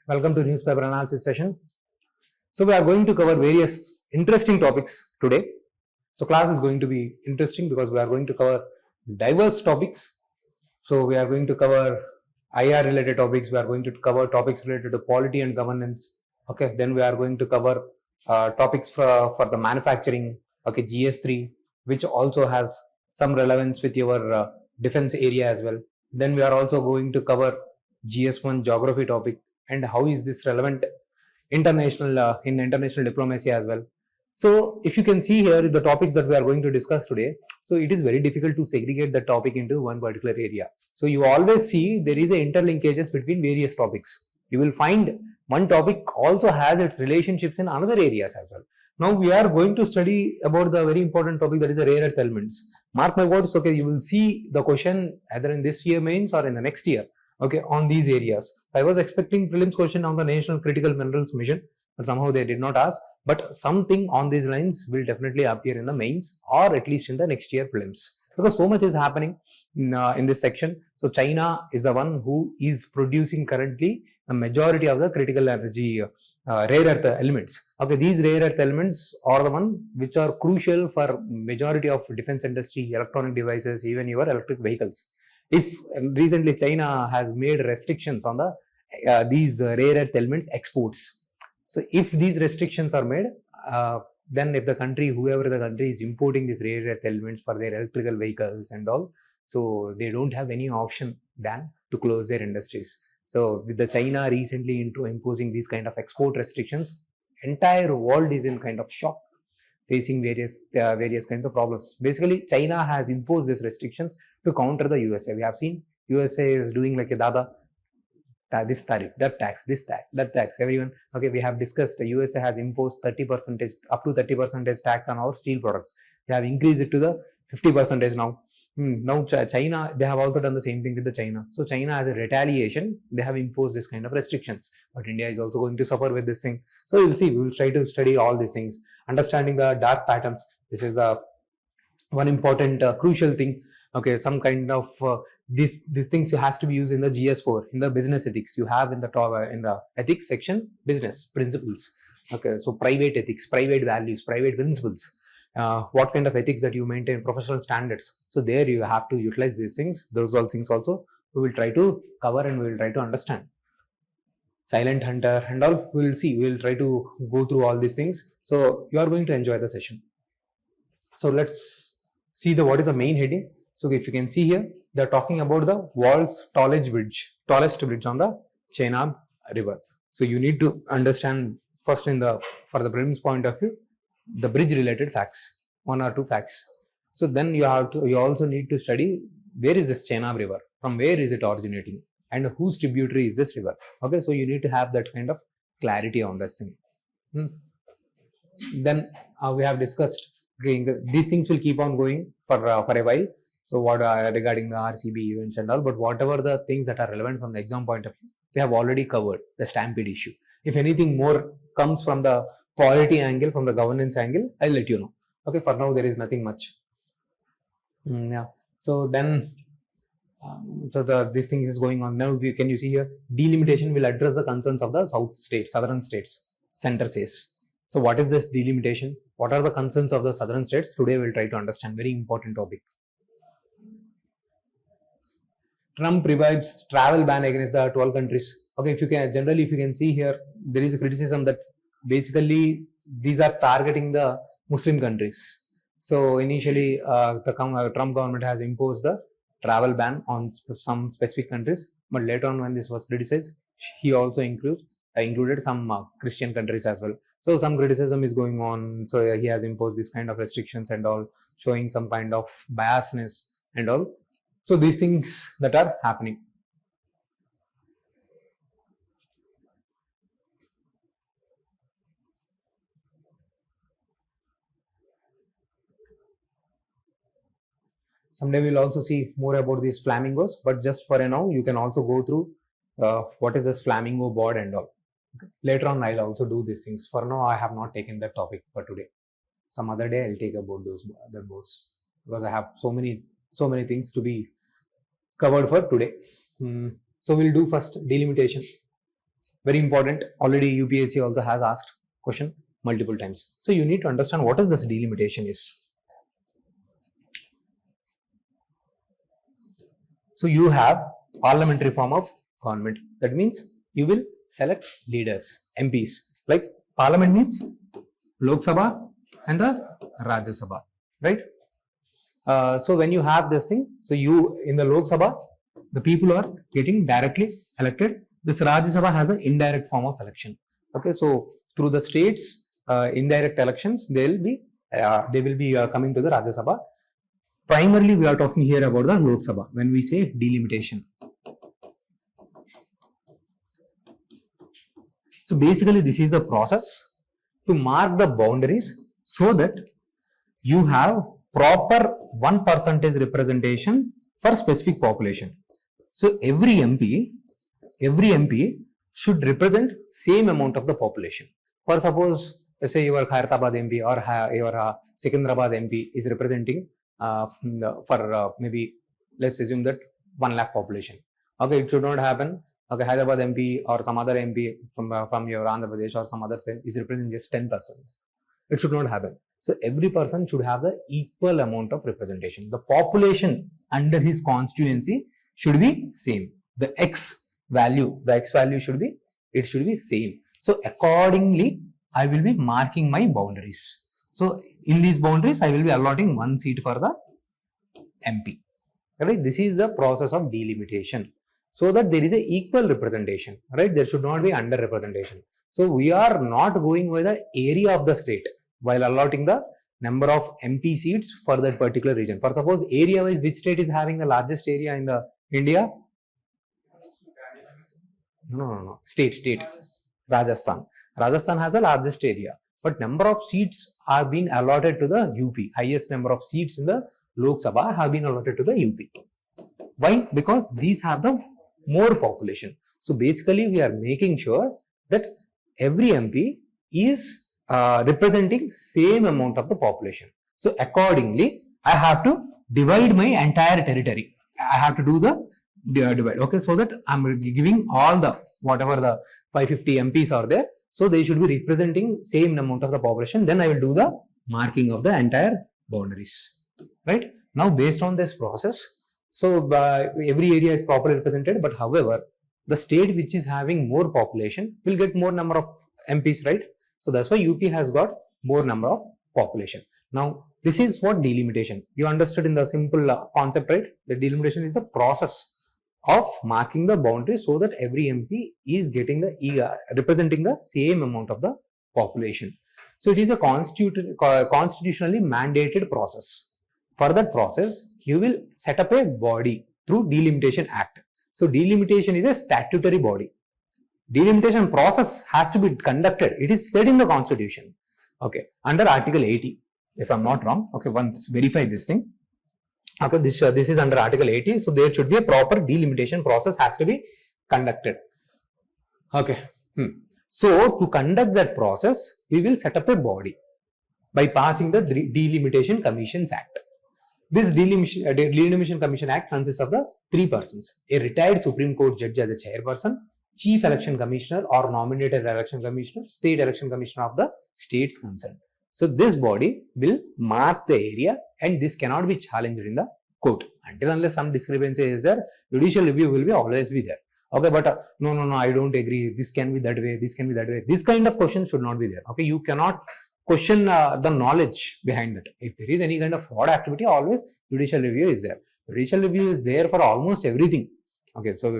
Welcome to newspaper analysis session. So we are going to cover various interesting topics today. So class is going to be interesting because we are going to cover diverse topics. So we are going to cover IR related topics. We are going to cover topics related to polity and governance. Okay, then we are going to cover topics for the manufacturing. Okay, GS3, which also has some relevance with your defense area as well. Then we are also going to cover GS1 geography topic and how is this relevant international in international diplomacy as well. So if you can see here the topics that we are going to discuss today, so it is very difficult to segregate the topic into one particular area. So you always see there is a interlinkages between various topics. You will find one topic also has its relationships in another areas as well. Now we are going to study about the very important topic, that is the rare earth elements. Mark my words, okay, you will see the question either in this year mains or in the next year, okay, on these areas. I was expecting prelims question on the National Critical Minerals Mission, but somehow they did not ask. But something on these lines will definitely appear in the mains or at least in the next year prelims, because so much is happening in this section. So China is the one who is producing currently the majority of the critical energy rare earth elements. Okay, these rare earth elements are the one which are crucial for majority of defense industry, electronic devices, even your electric vehicles. If recently China has made restrictions on the these rare earth elements exports. So if these restrictions are made, then if the country, whoever the country is importing these rare earth elements for their electrical vehicles and all, so they don't have any option than to close their industries. So with the China recently into imposing these kind of export restrictions, entire world is in kind of shock, facing various kinds of problems. Basically, China has imposed these restrictions to counter the USA. We have seen USA is doing like a dada, this tariff, that tax, this tax, that tax, everyone. Okay, we have discussed the USA has imposed 30%, up to 30% tax on our steel products. They have increased it to the 50% now. Now China, they have also done the same thing with the China. So China, as a retaliation, they have imposed this kind of restrictions. But India is also going to suffer with this thing. So we'll see. We will try to study all these things. Understanding the dark patterns. This is the one important crucial thing. Okay, some kind of these things has to be used in the GS4, in the business ethics. You have in the ethics section business principles. Okay, so private ethics, private values, private principles. What kind of ethics that you maintain, professional standards. So there you have to utilize these things. Those all things also we will try to cover and we will try to understand. Silent hunter and all, we will see. We will try to go through all these things. So you are going to enjoy the session. So let's see what is the main heading. So if you can see here, they are talking about the world's tallest bridge on the Chenab River. So you need to understand first for the prelims point of view, the bridge related facts, 1 or 2 facts. So then you also need to study where is this Chenab River, from where is it originating, and whose tributary is this river. Okay, so you need to have that kind of clarity on this thing. Then we have discussed, okay, these things will keep on going for a while. So what regarding the RCB events and all, but whatever the things that are relevant from the exam point of view, we have already covered the stampede issue. If anything more comes from the polity angle, from the governance angle, I'll let you know. Okay, for now there is nothing much. Yeah. So then, this thing is going on now. Can you see here? Delimitation will address the concerns of the southern states. Center says. So what is this delimitation? What are the concerns of the southern states? Today we'll try to understand. Very important topic. Trump revives travel ban against the 12 countries. Okay, if you can see here, there is a criticism that basically these are targeting the Muslim countries. So initially, the Trump government has imposed the travel ban on some specific countries, but later on when this was criticized, he also included some Christian countries as well. So some criticism is going on. So he has imposed this kind of restrictions and all, showing some kind of biasness and all. So these things that are happening. Someday we'll also see more about these flamingos, but just for now, you can also go through what is this flamingo board and all. Okay. Later on, I'll also do these things. For now, I have not taken that topic for today. Some other day, I'll take about those other boards, because I have so many things to be covered for today. So we'll do first delimitation. Very important. Already UPSC also has asked question multiple times. So you need to understand what is this delimitation is. So you have parliamentary form of government. That means you will select leaders, MPs. Like parliament means Lok Sabha and the Rajya Sabha, right? So when you have this thing, so you in the Lok Sabha, the people are getting directly elected. This Rajya Sabha has an indirect form of election. Okay, so through the states, indirect elections, they will be coming to the Rajya Sabha. Primarily, we are talking here about the Lok Sabha when we say delimitation. So basically, this is a process to mark the boundaries so that you have proper 1% representation for specific population. So every MP should represent same amount of the population. For suppose, let's say your Hyderabad MP or your Secunderabad MP is representing for maybe let's assume that 1 lakh population. Okay, it should not happen. Okay, Hyderabad MP or some other MP from your Andhra Pradesh or some other state is representing just 10%. It should not happen. So every person should have the equal amount of representation. The population under his constituency should be same. The X value should be same. So accordingly, I will be marking my boundaries. So in these boundaries, I will be allotting 1 seat for the MP. Right? This is the process of delimitation. So that there is a equal representation. Right? There should not be under-representation. So we are not going by the area of the state while allotting the number of MP seats for that particular region. For suppose area-wise, which state is having the largest area in the India? No. State. Rajasthan. Rajasthan has the largest area. But number of seats are being allotted to the UP. Highest number of seats in the Lok Sabha have been allotted to the UP. Why? Because these have the more population. So basically, we are making sure that every MP is representing same amount of the population. So accordingly, I have to divide my entire territory. I have to do the divide. Okay, so that I'm giving all the whatever the 550 MPs are there. So they should be representing same amount of the population. Then I will do the marking of the entire boundaries. Right? Now based on this process, so every area is properly represented. But however, the state which is having more population will get more number of MPs, right? So that's why UP has got more number of population. Now this is what delimitation. You understood in the simple concept, right? The delimitation is a process of marking the boundary so that every MP is getting the representing the same amount of the population. So it is a constitutionally mandated process. For that process, you will set up a body through Delimitation Act. So delimitation is a statutory body. Delimitation process has to be conducted. It is said in the Constitution. Okay, under Article 80, if I'm not wrong. Okay, once verify this thing. Okay, this is under Article 80. So there should be a proper delimitation process has to be conducted. Okay. So to conduct that process, we will set up a body by passing the Delimitation Commissions Act. This Delimitation Commission Act consists of the 3 persons: a retired Supreme Court judge as a chairperson, Chief Election Commissioner or nominated Election Commissioner, State Election Commissioner of the states concerned. So this body will mark the area, and this cannot be challenged in the court until unless some discrepancy is there. Judicial review will be always be there. Okay, but no, I don't agree. This can be that way. This can be that way. This kind of question should not be there. Okay, you cannot question the knowledge behind that. If there is any kind of fraud activity, always judicial review is there. Judicial review is there for almost everything. Okay, so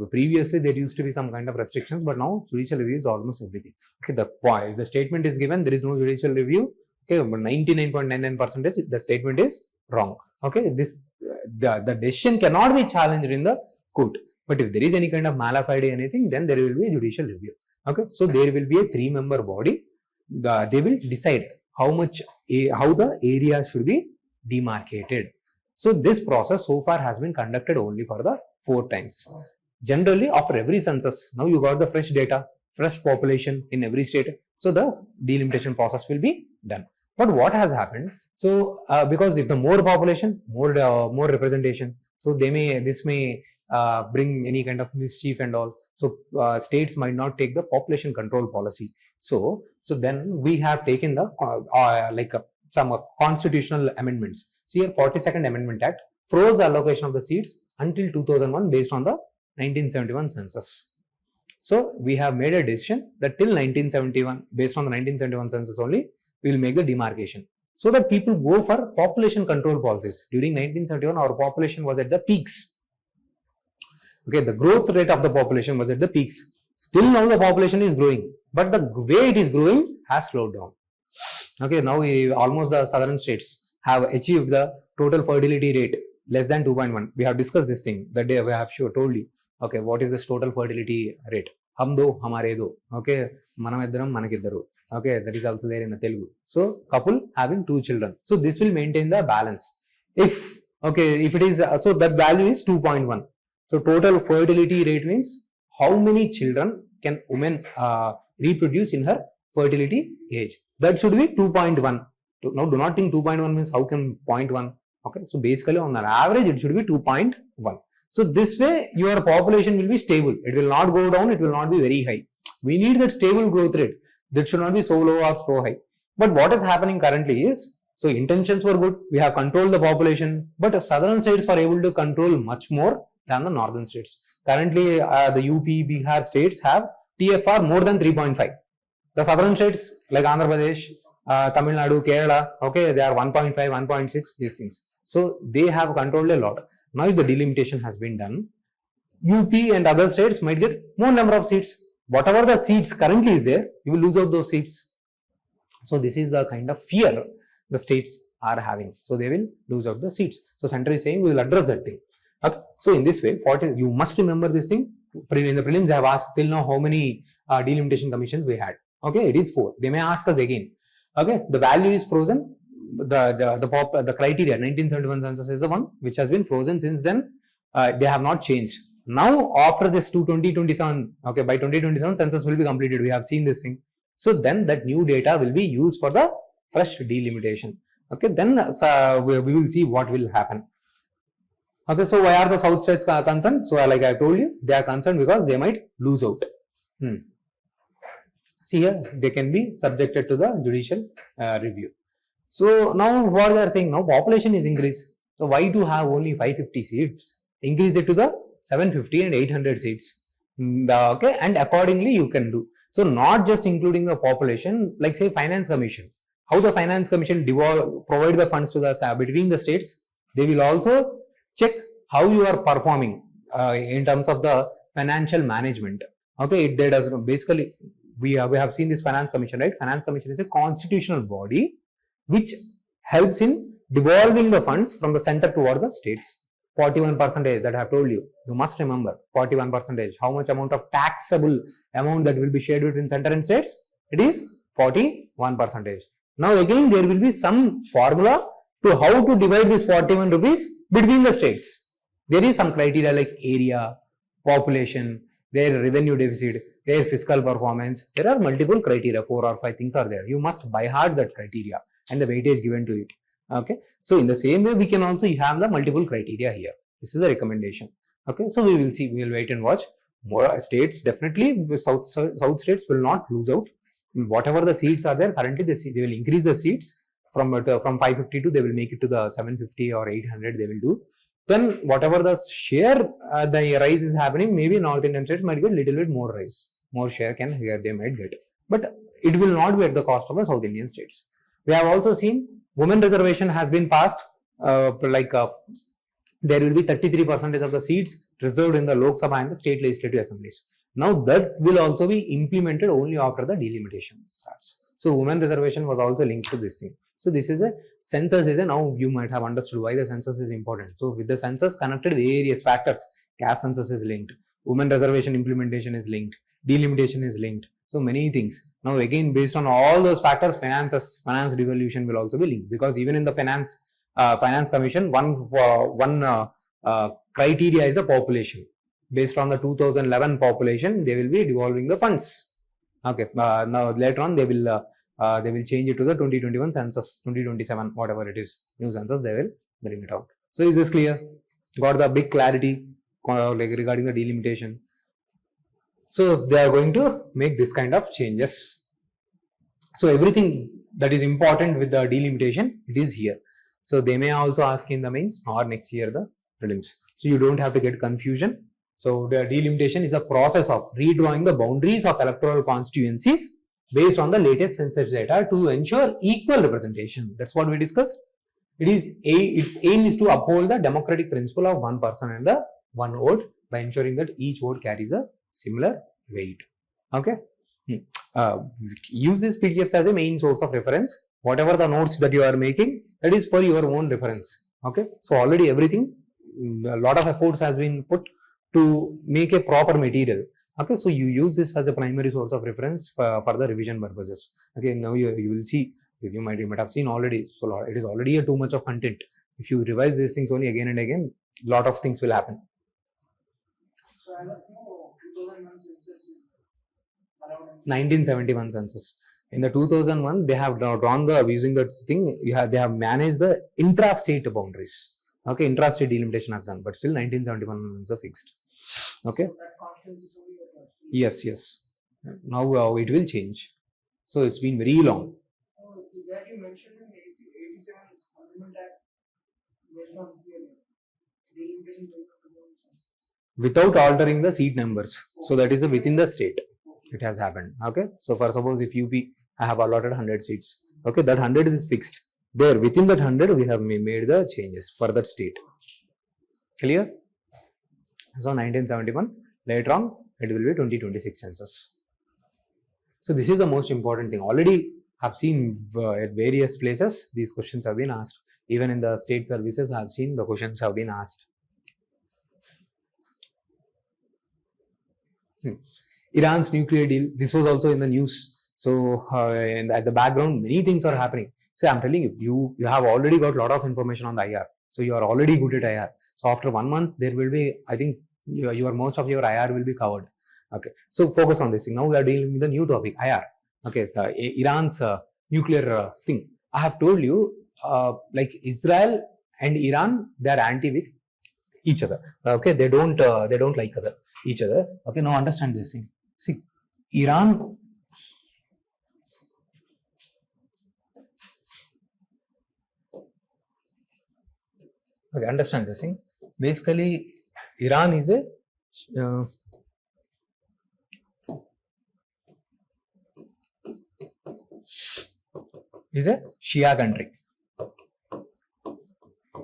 previously there used to be some kind of restrictions, but now judicial review is almost everything. Okay, the statement is given, there is no judicial review. Okay, but 99.99% the statement is wrong. Okay, the decision cannot be challenged in the court. But if there is any kind of malafide anything, then there will be a judicial review. Okay, so there will be a 3-member body. They will decide how the area should be demarcated. So this process so far has been conducted only for the 4 times. Generally, after every census, now you got the fresh data, fresh population in every state. So the delimitation process will be done. But what has happened? So because if the more population, more representation, so this may bring any kind of mischief and all. So states might not take the population control policy. So then we have taken the some constitutional amendments. See here, 42nd Amendment Act froze the allocation of the seats until 2001 based on the 1971 census. So we have made a decision that till 1971, based on the 1971 census only, we will make the demarcation. So that people go for population control policies. During 1971, our population was at the peaks. Okay, the growth rate of the population was at the peaks. Still now the population is growing, but the way it is growing has slowed down. Okay, now almost the southern states have achieved the total fertility rate less than 2.1. We have discussed this thing that day. We have told you. Okay, what is this total fertility rate? Hum do, hamare do. Okay, manam iddaram manakiddaru. Okay, that is also there in the Telugu. So couple having 2 children. So this will maintain the balance. If it is so that value is 2.1. So total fertility rate means how many children can woman reproduce in her fertility age. That should be 2.1. Now do not think 2.1 means how can 0.1. Okay, so basically on an average it should be 2.1. So this way your population will be stable. It will not go down, it will not be very high. We need that stable growth rate. That should not be so low or so high. But what is happening currently is, so intentions were good, we have controlled the population, but southern states are able to control much more than the northern states. Currently the UP, Bihar states have TFR more than 3.5. The southern states like Andhra Pradesh, Tamil Nadu, Kerala, okay, they are 1.5, 1.6, these things. So they have controlled a lot. Now if the delimitation has been done, UP and other states might get more number of seats. Whatever the seats currently is there, you will lose out those seats. So this is the kind of fear the states are having. So they will lose out the seats. So center is saying we will address that thing. Okay. So in this way, you must remember this thing. In the prelims, I have asked till now how many delimitation commissions we had. Okay, it is 4. They may ask us again. Okay, the value is frozen. The criteria 1971 census is the one which has been frozen since then. They have not changed. Now after this 2027, okay, by 2027 census will be completed. We have seen this thing. So then that new data will be used for the fresh delimitation. Okay, then we will see what will happen. Okay, so why are the south states concerned? So like I told you, they are concerned because they might lose out. See here, they can be subjected to the judicial review. So now what they are saying, now population is increased. So why to have only 550 seats? Increase it to the 750 and 800 seats. Okay, and accordingly you can do. So not just including the population, like say finance commission. How the finance commission provide the funds to the between the states, they will also check how you are performing in terms of the financial management. Okay, it does basically we have seen this finance commission, right? Finance commission is a constitutional body which helps in devolving the funds from the center towards the states. 41% that I have told you. You must remember 41%. How much amount of taxable amount that will be shared between center and states? It is 41%. Now again there will be some formula to how to divide this 41 rupees between the states. There is some criteria like area, population, their revenue deficit, their fiscal performance. There are multiple criteria, 4 or 5 things are there. You must by heart that criteria and the weightage given to it. Okay, so in the same way we can also have the multiple criteria here. This is a recommendation. Okay, so we will see, we will wait and watch. More states, definitely south states will not lose out. Whatever the seats are there currently, they will increase the seats from 550 to they will make it to the 750 or 800 they will do. Then whatever the share the rise is happening, maybe North Indian states might get little bit more rise, more share can here they might get, but it will not be at the cost of the South Indian states. We have also seen women reservation has been passed, there will be 33% of the seats reserved in the Lok Sabha and the state legislative assemblies. Now that will also be implemented only after the delimitation starts. So women reservation was also linked to this thing. So this is a census is a, now you might have understood why the census is important. So with the census connected various factors, caste census is linked, women reservation implementation is linked, delimitation is linked. So many things. Now again based on all those factors, finance devolution will also be linked, because even in the finance commission, one criteria is the population. Based on the 2011 population, they will be devolving the funds. Okay. Now later on they will change it to the 2021 census, 2027, whatever it is, new census, they will bring it out. So is this clear? Got the big clarity regarding the delimitation? So they are going to make this kind of changes. So everything that is important with the delimitation, it is here. So they may also ask in the mains or next year the prelims. So you don't have to get confusion. So the delimitation is a process of redrawing the boundaries of electoral constituencies based on the latest census data to ensure equal representation. That's what we discussed. Its aim is to uphold the democratic principle of one person and the one vote by ensuring that each vote carries a similar weight. Okay. Use these PDFs as a main source of reference. Whatever the notes that you are making, that is for your own reference. Okay. So already everything, a lot of efforts has been put to make a proper material. Okay. So you use this as a primary source of reference for the revision purposes. Okay. Now you will see. You might have seen already. So it is already too much of content. If you revise these things only again and again, lot of things will happen. So as of now, 2001 census is around 1971 census. In the 2001, they have drawn the using that thing. They have managed the intra-state boundaries. Okay, intra-state delimitation has done, but still 1971 is a fixed. Okay. So that constant is only Yes. Now it will change. So it's been very long. That you mentioned in 87 Amendment Act based on delimitation based on census. Without altering the seat numbers. So that is within the state. It has happened. Okay. So for suppose if UP, I have allotted 100 seats. Okay. That 100 is fixed. There within that 100, we have made the changes for that state. Clear? So 1971. Later on, it will be 2026 census. So this is the most important thing. Already have seen at various places these questions have been asked. Even in the state services, I have seen the questions have been asked. Iran's nuclear deal. This was also in the news. So at the background, many things are happening. So I'm telling you, you have already got a lot of information on the IR. So you are already good at IR. So after 1 month, there will be, I think, most of your IR will be covered. Okay. So focus on this thing. Now we are dealing with the new topic, IR. Okay, Iran's nuclear thing. I have told you, like Israel and Iran, they are anti with each other. Okay, they don't like each other. Okay, now understand this thing. See, Iran. Okay, understand this thing. Basically, Iran is a Shia country.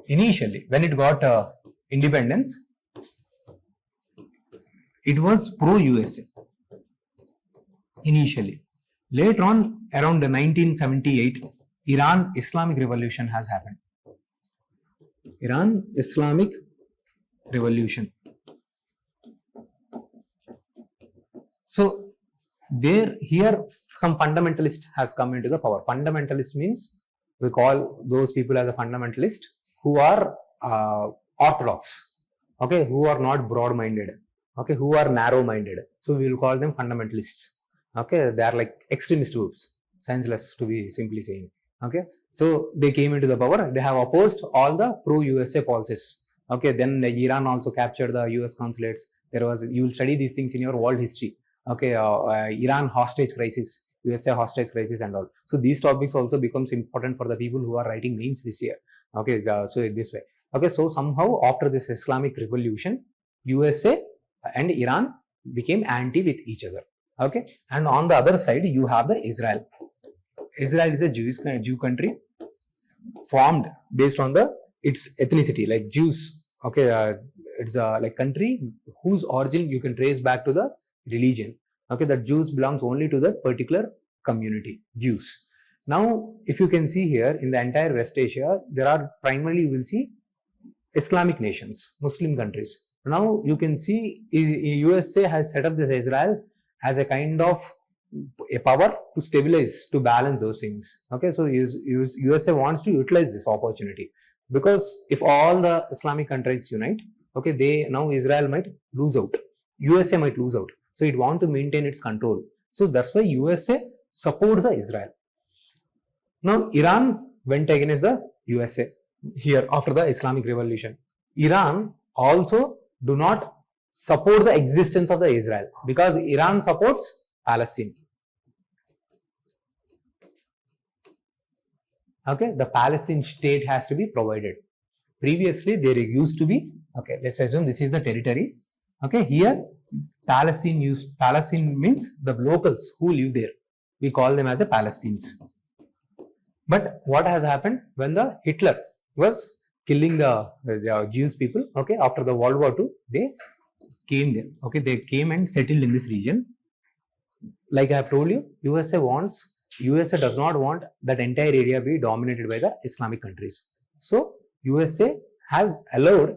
Initially, when it got independence, it was pro-USA. Initially, later on, around 1978, Iran Islamic Revolution has happened. Iran Islamic Revolution. So here some fundamentalist has come into the power. Fundamentalist means we call those people as a fundamentalist who are orthodox, okay, who are not broad-minded, okay, who are narrow-minded. So we will call them fundamentalists. Okay, they are like extremist groups, senseless to be simply saying. Okay, so they came into the power. They have opposed all the pro-USA policies. Okay, then Iran also captured the US consulates. You will study these things in your world history. Okay, Iran hostage crisis, USA hostage crisis and all. So these topics also becomes important for the people who are writing mains this year. Okay, so this way. Okay, so somehow after this Islamic Revolution, USA and Iran became anti with each other. Okay, and on the other side you have the Israel. Israel is a Jew country formed based on its ethnicity, like Jews. Okay, it's a like country whose origin you can trace back to the religion. Okay, that Jews belongs only to that particular community, Jews. Now, if you can see here in the entire West Asia, there are primarily you will see Islamic nations, Muslim countries. Now you can see USA has set up this Israel as a kind of a power to stabilize, to balance those things. Okay, so USA wants to utilize this opportunity, because if all the Islamic countries unite, okay, now Israel might lose out, USA might lose out. So it wants to maintain its control. So that's why USA supports the Israel. Now Iran went against the USA here after the Islamic Revolution. Iran also do not support the existence of the Israel, because Iran supports Palestine. Okay, the Palestine state has to be provided. Previously, there used to be, okay, let's assume this is the territory. Okay, here Palestine means the locals who live there. We call them as a Palestinians. But what has happened when the Hitler was killing the Jewish people? Okay, after the World War II, they came there. Okay, they came and settled in this region. Like I have told you, USA does not want that entire area be dominated by the Islamic countries. So USA has allowed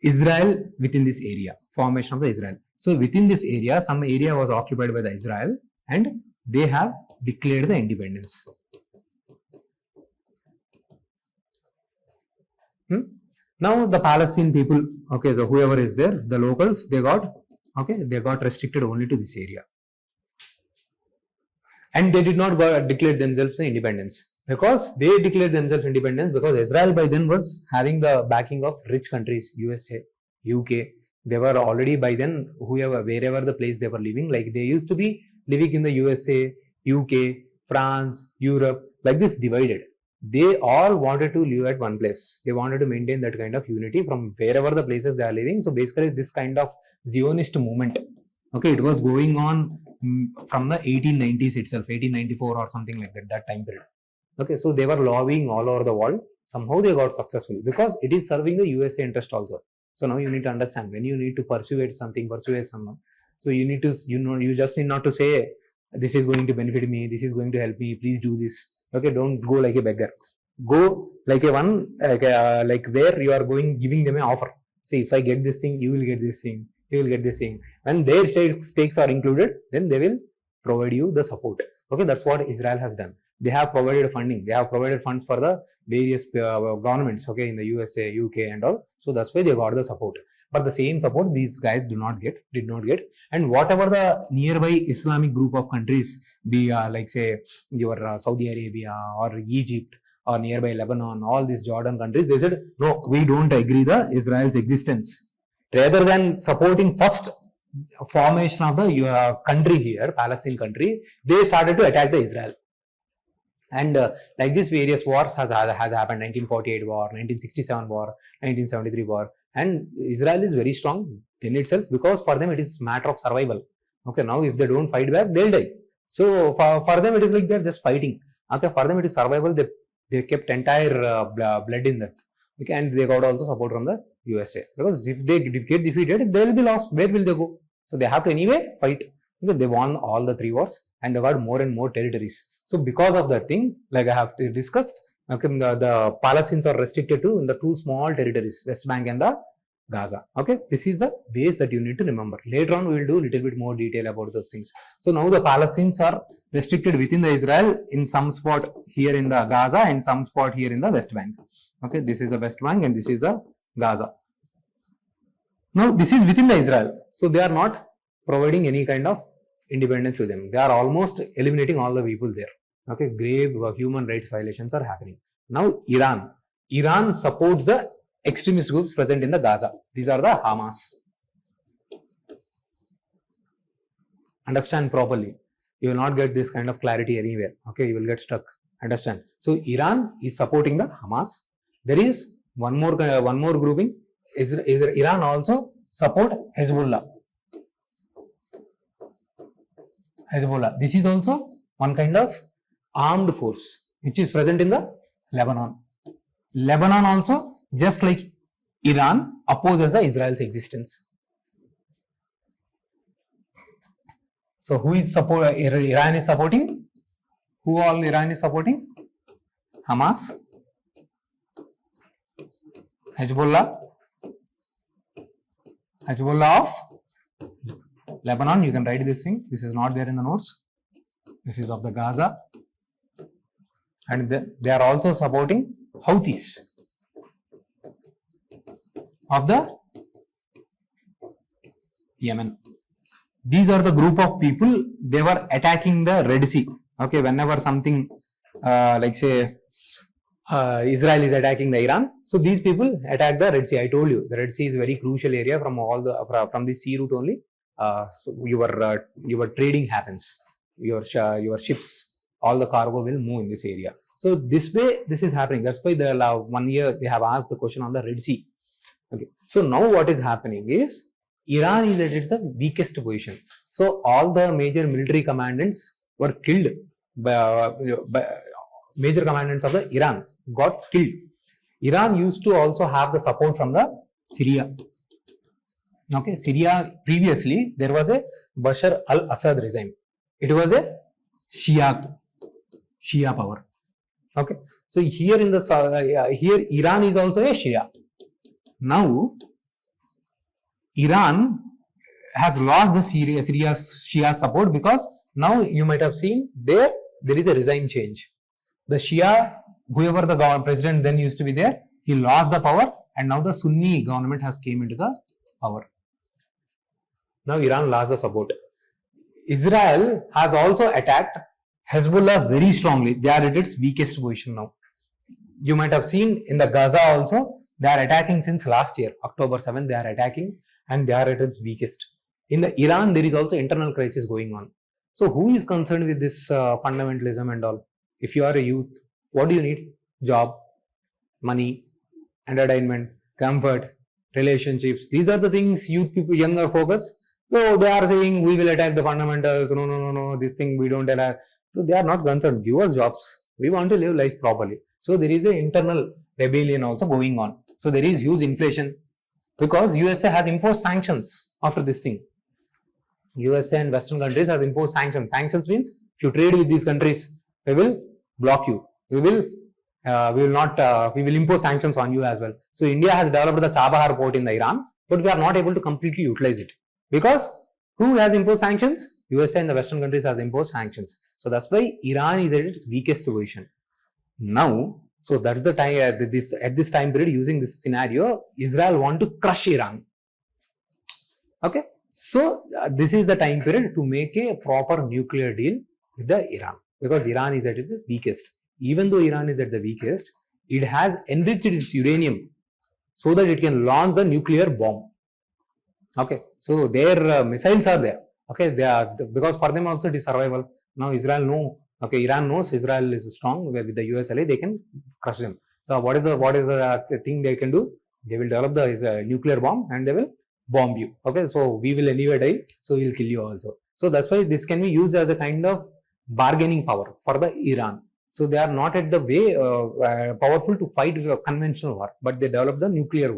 Israel within this area, formation of the Israel. So within this area, some area was occupied by the Israel and they have declared the independence. Now the Palestinian people, okay, whoever is there, the locals, they got restricted only to this area. And they did not declare themselves independence, because they declared themselves independence because Israel by then was having the backing of rich countries, USA, UK. They were already by then, wherever the place they were living, like they used to be living in the USA, UK, France, Europe, like this divided. They all wanted to live at one place. They wanted to maintain that kind of unity from wherever the places they are living. So basically this kind of Zionist movement, okay, it was going on from the 1890s itself, 1894 or something like that time period. Okay, so they were lobbying all over the world. Somehow they got successful because it is serving the USA interest also. So now you need to understand, when you need to persuade someone, so you need to, you just need not to say, this is going to benefit me, this is going to help me, please do this. Okay, don't go like a beggar. Go like a one, like where you are going, giving them an offer. See, if I get this thing, you will get this thing, you will get this thing. When their stakes are included, then they will provide you the support. Okay, that's what Israel has done. They have provided funding. They have provided funds for the various governments, okay, in the USA, UK and all. So that's why they got the support. But the same support these guys did not get. And whatever the nearby Islamic group of countries, be like say your Saudi Arabia or Egypt or nearby Lebanon, all these Jordan countries, they said, no, we don't agree the Israel's existence. Rather than supporting first formation of the country here, Palestine country, they started to attack the Israel. And like this, various wars has happened: 1948 war, 1967 war, 1973 war. And Israel is very strong in itself, because for them it is matter of survival. Okay, now if they don't fight back, they'll die. So for them it is like they're just fighting. Okay, for them it is survival. They kept entire blood in that. Okay, and they got also support from the USA, because if they get defeated, they will be lost. Where will they go? So they have to anyway fight. Okay, they won all the 3 wars and they got more and more territories. So because of that thing, like I have discussed, okay, the Palestinians are restricted to the 2 small territories, West Bank and the Gaza. Okay, this is the base that you need to remember. Later on, we will do a little bit more detail about those things. So now the Palestinians are restricted within the Israel in some spot here in the Gaza and some spot here in the West Bank. Okay, this is the West Bank and this is the Gaza. Now this is within the Israel. So they are not providing any kind of independence to them. They are almost eliminating all the people there. Okay, grave human rights violations are happening. Now Iran supports the extremist groups present in the Gaza. These are the Hamas. Understand properly. You will not get this kind of clarity anywhere. Okay, you will get stuck. Understand. So Iran is supporting the Hamas. There is one more grouping. Iran also support Hezbollah. This is also one kind of armed force which is present in the Lebanon. Lebanon also, just like Iran, opposes the Israel's existence. So who is Iran is supporting? Who all Iran is supporting? Hamas, Hezbollah of Lebanon. You can write this thing. This is not there in the notes. This is of the Gaza. And they are also supporting Houthis of the Yemen. These are the group of people, they were attacking the Red Sea. Okay, whenever something like say Israel is attacking the Iran. So these people attack the Red Sea. I told you the Red Sea is a very crucial area from from the sea route only. So your trading happens. Your ships, all the cargo will move in this area. So this way this is happening. That's why the 1 year they have asked the question on the Red Sea. Okay. So now what is happening is Iran is at its weakest position. So all the major military commandants were killed by major commandants of the Iran got killed. Iran used to also have the support from the Syria. Okay, Syria previously there was a Bashar al-Assad regime. It was a Shia power. Okay, so here in the here Iran is also a Shia. Now Iran has lost the Syria's Shia support because now you might have seen there is a regime change. The Shia, whoever the president then used to be there, he lost the power, and now the Sunni government has came into the power. Now Iran lost the support. Israel has also attacked Hezbollah very strongly. They are at its weakest position now. You might have seen in the Gaza also, they are attacking since last year, October 7, they are attacking and they are at its weakest. In the Iran, there is also internal crisis going on. So who is concerned with this fundamentalism and all? If you are a youth, what do you need? Job, money, entertainment, comfort, relationships. These are the things youth people, younger focus. So they are saying we will attack the fundamentals. No, this thing we don't attack. So they are not concerned. Give us jobs. We want to live life properly. So there is an internal rebellion also going on. So there is huge inflation because USA has imposed sanctions after this thing. USA and Western countries has imposed sanctions. Sanctions means if you trade with these countries, we will block you. We will impose sanctions on you as well. So India has developed the Chabahar port in the Iran, but we are not able to completely utilize it because who has imposed sanctions? USA and the Western countries has imposed sanctions. So that's why Iran is at its weakest position. Now, so that's the time at this time period, using this scenario, Israel want to crush Iran. Okay, so this is the time period to make a proper nuclear deal with the Iran, because Iran is at its weakest. Even though Iran is at the weakest, it has enriched its uranium so that it can launch a nuclear bomb. Okay, so their missiles are there. Okay, they are, because for them also it is survival. Now Israel Iran knows Israel is strong with the US ally, they can crush them. So what is the thing they can do? They will develop the nuclear bomb and they will bomb you. Okay, so we will anyway die, so we will kill you also. So that's why this can be used as a kind of bargaining power for the Iran. So they are not at the way powerful to fight conventional war, but they develop the nuclear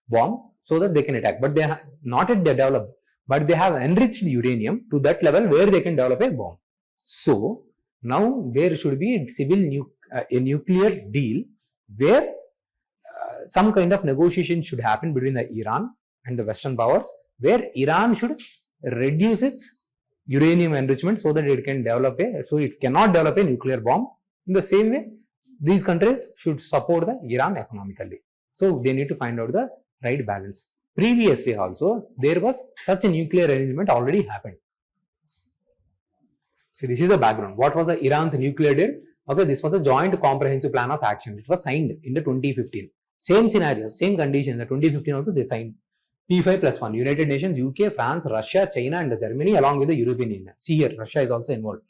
bomb so that they can attack. But they have not yet developed, but they have enriched uranium to that level where they can develop a bomb. So now there should be a nuclear deal where some kind of negotiation should happen between the Iran and the Western powers, where Iran should reduce its uranium enrichment so that it can develop it cannot develop a nuclear bomb. In the same way, these countries should support the Iran economically. So they need to find out the right balance. Previously also, there was such a nuclear arrangement already happened. So this is the background. What was the Iran's nuclear deal? Okay, this was a joint comprehensive plan of action. It was signed in the 2015. Same scenario, same condition. In the 2015 also they signed. P5+1, United Nations, UK, France, Russia, China and Germany along with the European Union. See here, Russia is also involved.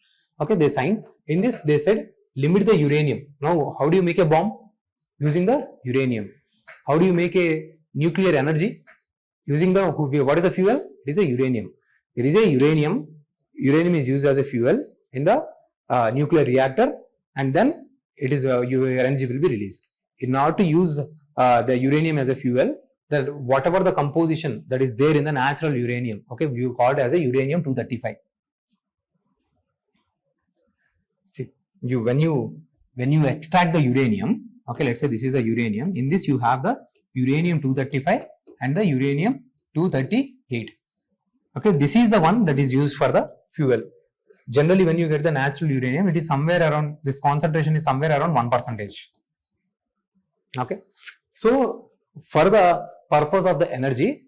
Okay, they signed. In this, they said, limit the uranium. Now, how do you make a bomb? Using the uranium. How do you make a nuclear energy? Using the, what is the fuel? It is a uranium. There is a uranium. Uranium is used as a fuel in the nuclear reactor, and then it is your energy will be released. In order to use the uranium as a fuel, that whatever the composition that is there in the natural uranium, okay, we call it as a uranium-235. See, when you extract the uranium, okay, let's say this is a uranium. In this you have the uranium-235 and the uranium-238. Okay, this is the one that is used for the fuel. Generally, when you get the natural uranium, it is somewhere around, this concentration is somewhere around 1%. Okay, so for the purpose of the energy,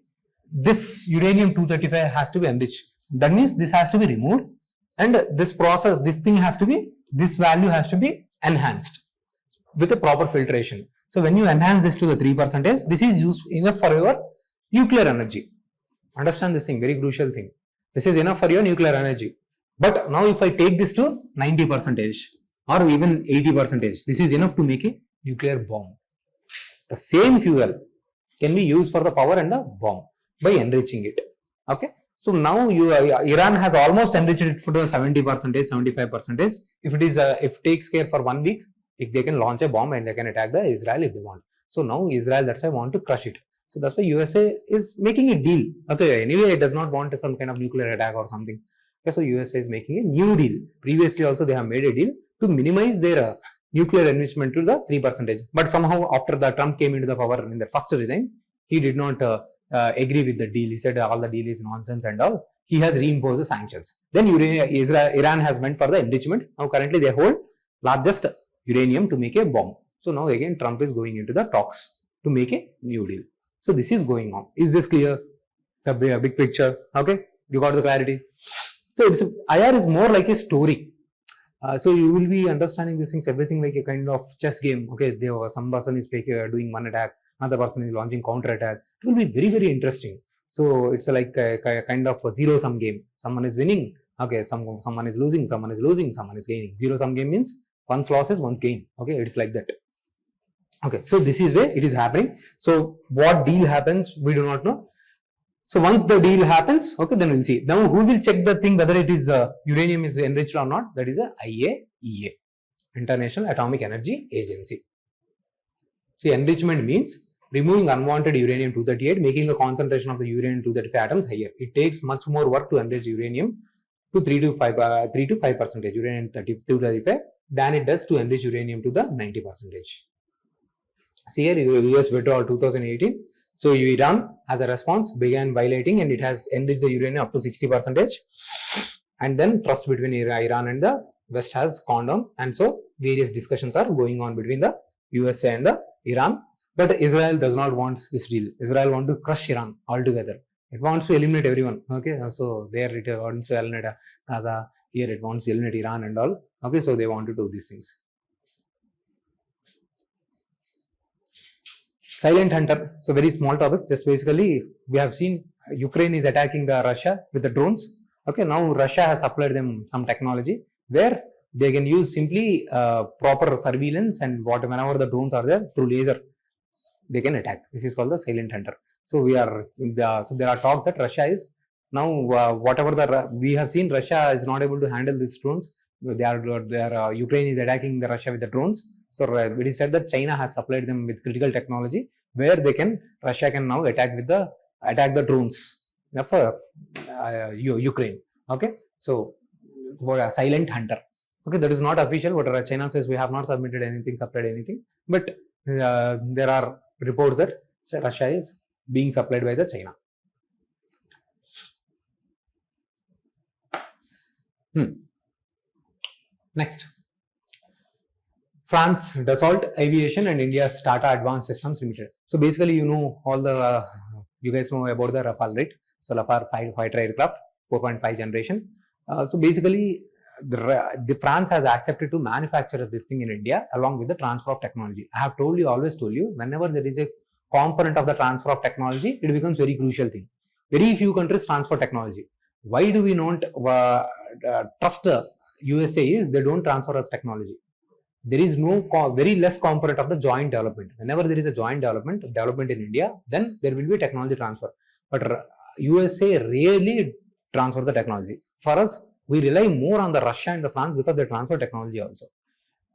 this uranium-235 has to be enriched. That means this has to be removed, and this process, this value has to be enhanced. with a proper filtration. So when you enhance this to the 3%, this is used enough for your nuclear energy. Understand this thing, very crucial thing. This is enough for your nuclear energy. But now if I take this to 90% or even 80%, this is enough to make a nuclear bomb. The same fuel can be used for the power and the bomb by enriching it. Okay. So now Iran has almost enriched it for the 70%, 75%. If it is if it takes care for 1 week, if they can launch a bomb and they can attack the Israel if they want. So now Israel, that's why want to crush it. So that's why USA is making a deal. Okay, anyway, it does not want some kind of nuclear attack or something. Okay, so USA is making a new deal. Previously also they have made a deal to minimize their nuclear enrichment to the 3%. But somehow after the Trump came into the power in the first regime, he did not agree with the deal. He said all the deal is nonsense and all. He has reimposed the sanctions. Then Iran has meant for the enrichment. Now currently they hold largest uranium to make a bomb. So now again Trump is going into the talks to make a new deal. So this is going on. Is this clear? The big picture. Okay, you got the clarity. So it's IR is more like a story. So you will be understanding these things, everything like a kind of chess game. Okay, some person is doing one attack, another person is launching counter attack. It will be very, very interesting. So it's like a kind of a zero sum game. Someone is winning. Okay, someone is losing. Someone is losing. Someone is gaining. Zero sum game means one's losses, one's gain. Okay, it's like that. Okay, so this is where it is happening. So what deal happens, we do not know. So once the deal happens, okay, then we'll see. Now who will check the thing whether it is uranium is enriched or not? That is a IAEA, International Atomic Energy Agency. See, enrichment means removing unwanted uranium-238, making the concentration of the uranium-235 atoms higher. It takes much more work to enrich uranium to 3 to 5% uranium-235 than it does to enrich uranium to the 90%. See here, US withdrawal 2018. So Iran, as a response, began violating and it has enriched the uranium up to 60%. And then trust between Iran and the West has gone down. And so various discussions are going on between the USA and the Iran. But Israel does not want this deal. Israel wants to crush Iran altogether. It wants to eliminate everyone. Okay, so there it wants to eliminate Gaza. Here it wants to eliminate Iran and all. Okay, so they want to do these things. Silent hunter. So very small topic. Just basically we have seen Ukraine is attacking the Russia with the drones. Okay, now Russia has supplied them some technology where they can use simply proper surveillance and whenever the drones are there through laser, they can attack. This is called the silent hunter. So so there are talks that Russia is now we have seen Russia is not able to handle these drones. Ukraine is attacking the Russia with the drones. So it is said that China has supplied them with critical technology where Russia can now attack the drones for Ukraine. Okay, so for a silent hunter. Okay, that is not official. What China says, we have not supplied anything, but there are reports that Russia is being supplied by the China. Next. France, Dassault Aviation and India's Tata Advanced Systems Limited. So basically, you know all the, you guys know about the Rafale, right? So Rafale fighter aircraft, 4.5 generation. So basically, the France has accepted to manufacture this thing in India along with the transfer of technology. I have always told you, whenever there is a component of the transfer of technology, it becomes very crucial thing. Very few countries transfer technology. Why do we not trust USA is they don't transfer us technology. There is no very less component of the joint development. Whenever there is a joint development in India, then there will be technology transfer. But USA rarely transfers the technology. For us, we rely more on the Russia and the France because they transfer technology also.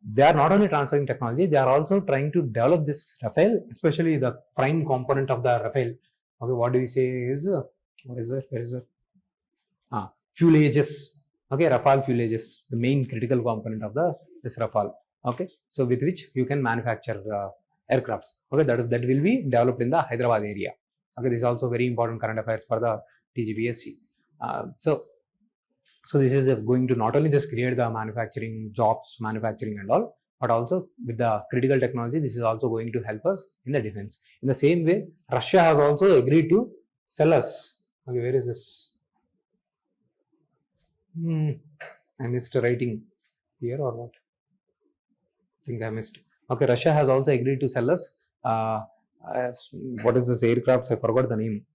They are not only transferring technology, they are also trying to develop this Rafale, especially the prime component of the Rafale. Okay, what do we say is, what is it? Where is it? Fuelages. Okay, Rafale fuelages, the main critical component of this Rafale. Okay, so with which you can manufacture aircrafts. Okay, that will be developed in the Hyderabad area. Okay, this is also very important current affairs for the TGPSC. So this is going to not only just create the manufacturing jobs, manufacturing and all, but also with the critical technology, this is also going to help us in the defense. In the same way, Russia has also agreed to sell us. Okay, where is this? I missed writing here or what? I think I missed. Okay, Russia has also agreed to sell us what is this aircrafts? I forgot the name.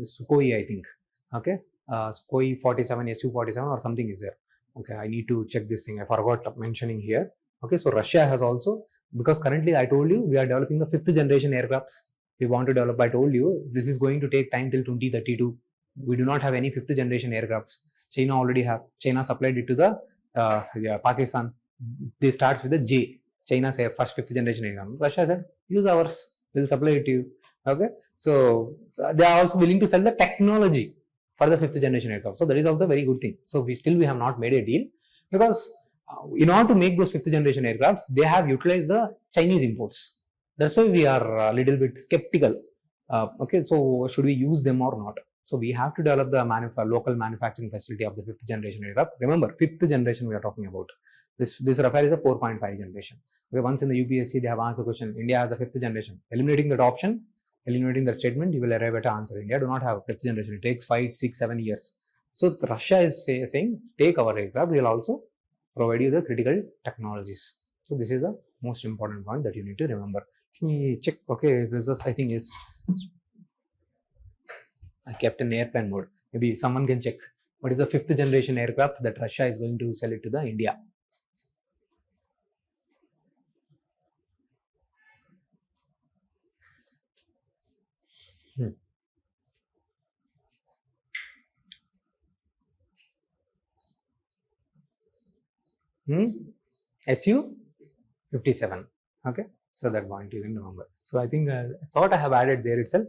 Sukhoi, I think. Okay, Sukhoi 47, Su-47 or something is there. Okay, I need to check this thing. I forgot mentioning here. Okay, so Russia has also, because currently I told you we are developing the 5th generation aircrafts. We want to develop. I told you this is going to take time till 2032. We do not have any 5th generation aircrafts. China already have. China supplied it to the Pakistan. They starts with a J. China say first 5th generation aircraft. Russia said use ours. We'll supply it to you. Okay, so they are also willing to sell the technology for the 5th generation aircraft. So that is also a very good thing. So we have not made a deal because in order to make those 5th generation aircrafts, they have utilized the Chinese imports. That's why we are a little bit skeptical. Okay, so should we use them or not? So we have to develop the local manufacturing facility of the 5th generation aircraft. Remember, 5th generation we are talking about. This Rafale is a 4.5 generation. Okay, once in the UPSC they have asked the question, India has a 5th generation. Eliminating that option, eliminating that statement, you will arrive at an answer. India do not have a 5th generation. It takes 5, 6, 7 years. So Russia is saying, take our aircraft. We will also provide you the critical technologies. So this is the most important point that you need to remember. Let me check. Okay, this is, I think is, I kept in airplane mode. Maybe someone can check what is the 5th generation aircraft that Russia is going to sell it to the India. Su-57. Okay, so that point you can remember. So I think I thought I have added there itself.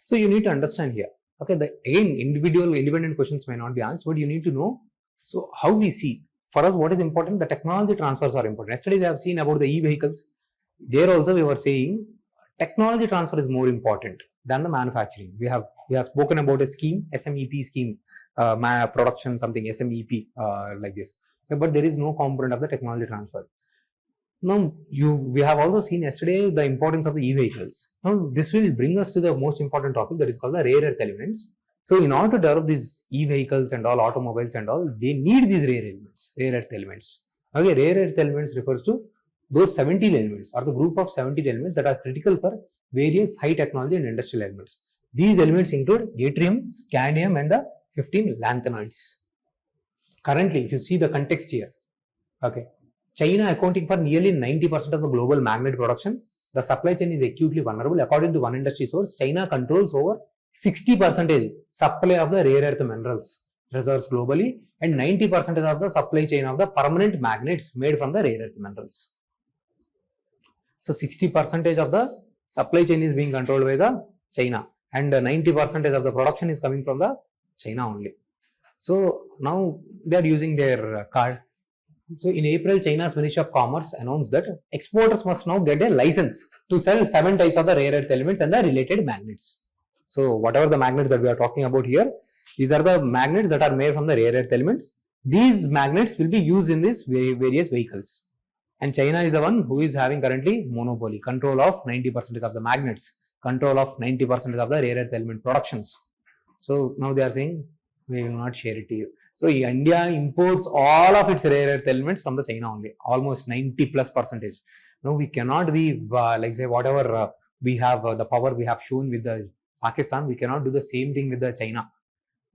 So you need to understand here. Okay, again, independent questions may not be asked, but you need to know. So how we see, for us, what is important? The technology transfers are important. Yesterday we have seen about the e-vehicles. There also we were saying technology transfer is more important than the manufacturing. We have spoken about a scheme, SMEP scheme, production something, SMEP like this. But there is no component of the technology transfer. Now, we have also seen yesterday the importance of the e-vehicles. Now, this will bring us to the most important topic, that is called the rare earth elements. So, in order to develop these e-vehicles and all, automobiles and all, they need these rare earth elements. Okay, rare earth elements refers to those 17 elements or the group of 17 elements that are critical for various high technology and industrial elements. These elements include yttrium, scandium and the 15 lanthanoids. Currently, if you see the context here, okay, China accounting for nearly 90% of the global magnet production. The supply chain is acutely vulnerable. According to one industry source, China controls over 60% supply of the rare earth minerals reserves globally and 90% of the supply chain of the permanent magnets made from the rare earth minerals. So 60% of the supply chain is being controlled by the China and 90% of the production is coming from the China only. So now they are using their card. So in April, China's Ministry of Commerce announced that exporters must now get a license to sell 7 types of the rare earth elements and the related magnets. So whatever the magnets that we are talking about here, these are the magnets that are made from the rare earth elements. These magnets will be used in these various vehicles. And China is the one who is having currently monopoly, control of 90% of the magnets, control of 90% of the rare earth element productions. So now they are saying, we will not share it to you. So India imports all of its rare earth elements from the China only, almost 90+%. Now we cannot be like say whatever we have the power we have shown with the Pakistan, we cannot do the same thing with the China.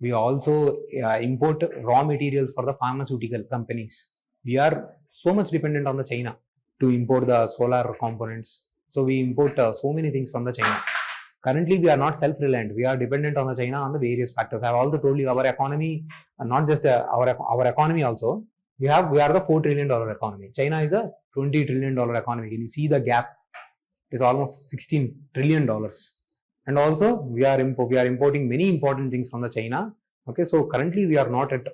We also import raw materials for the pharmaceutical companies. We are so much dependent on the China to import the solar components. So we import so many things from the China. Currently, we are not self-reliant. We are dependent on the China on the various factors. I have also told you our economy, not just our economy also. We are the $4 trillion economy. China is a $20 trillion economy. Can you see the gap? It is almost $16 trillion. And also, we are importing many important things from the China. Okay, so currently we are not at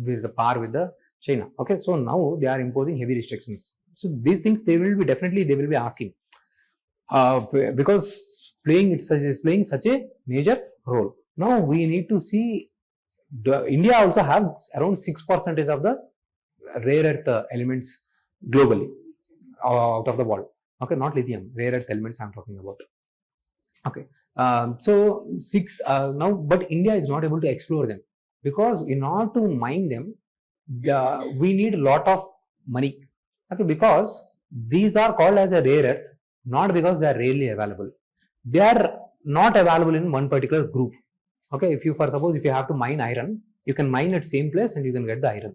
with the par with the China. Okay, so now they are imposing heavy restrictions. So these things they will be asking because is playing such a major role. Now we need to see India also have around 6% of the rare earth elements globally out of the world. Okay, not lithium, rare earth elements I am talking about. Okay, so 6 now, but India is not able to explore them because in order to mine them, we need a lot of money. Okay, because these are called as a rare earth, not because they are rarely available. They are not available in one particular group. Okay, if you, for suppose, if you have to mine iron, you can mine at same place and you can get the iron.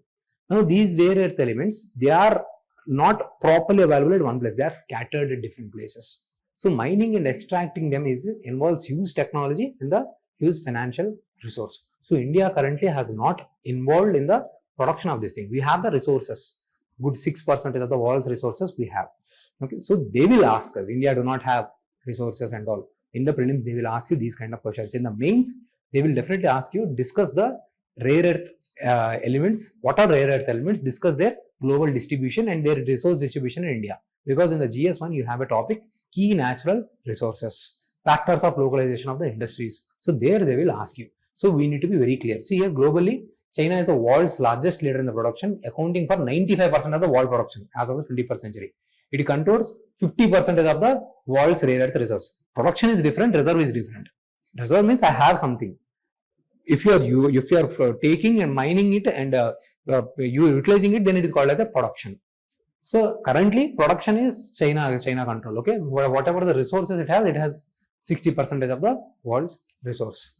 Now, these rare earth elements, they are not properly available at one place. They are scattered at different places. So, mining and extracting them involves huge technology and the huge financial resource. So, India currently has not involved in the production of this thing. We have the resources, good 6% of the world's resources we have. Okay, so they will ask us, India do not have resources and all. In the prelims, they will ask you these kind of questions. In the mains, they will definitely ask you, discuss the rare earth elements. What are rare earth elements? Discuss their global distribution and their resource distribution in India. Because in the GS1, you have a topic, key natural resources, factors of localization of the industries. So there they will ask you. So we need to be very clear. See here, globally, China is the world's largest leader in the production, accounting for 95% of the world production as of the 21st century. It controls 50% of the world's rare earth reserves. Production is different, reserve is different. Reserve means I have something. If you are taking and mining it and you are utilizing it, then it is called as a production. So currently production is China control. Okay, whatever the resources it has 60% of the world's resource.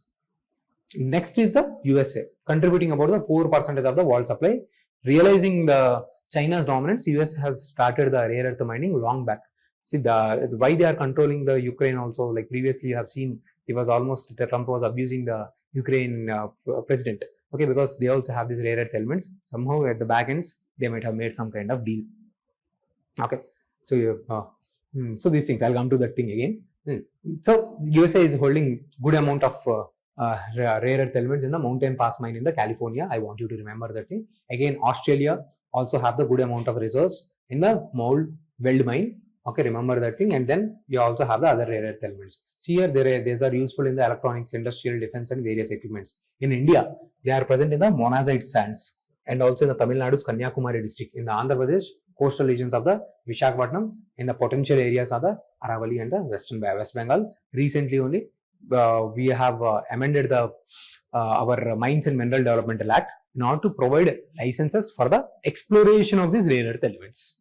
Next is the USA, contributing about the 4% of the world supply. Realizing the China's dominance, US has started the rare earth mining long back. See why they are controlling the Ukraine also. Like previously, you have seen Trump was abusing the Ukraine president. Okay, because they also have these rare earth elements. Somehow at the back ends, they might have made some kind of deal. Okay, so so these things, I'll come to that thing again. So USA is holding good amount of rare earth elements in the mountain pass mine in the California. I want you to remember that thing. Again, Australia also have the good amount of resource in the mold weld mine. Okay, remember that thing. And then you also have the other rare earth elements. See here, these are useful in the electronics, industrial, defense and various equipments. In India, they are present in the monazite sands and also in the Tamil Nadu's Kanyakumari district, in the Andhra Pradesh coastal regions of the Visakhapatnam, in the potential areas of the Aravalli and the West Bengal. Recently only, we have amended the our Mines and Mineral Developmental Act in order to provide licenses for the exploration of these rare earth elements.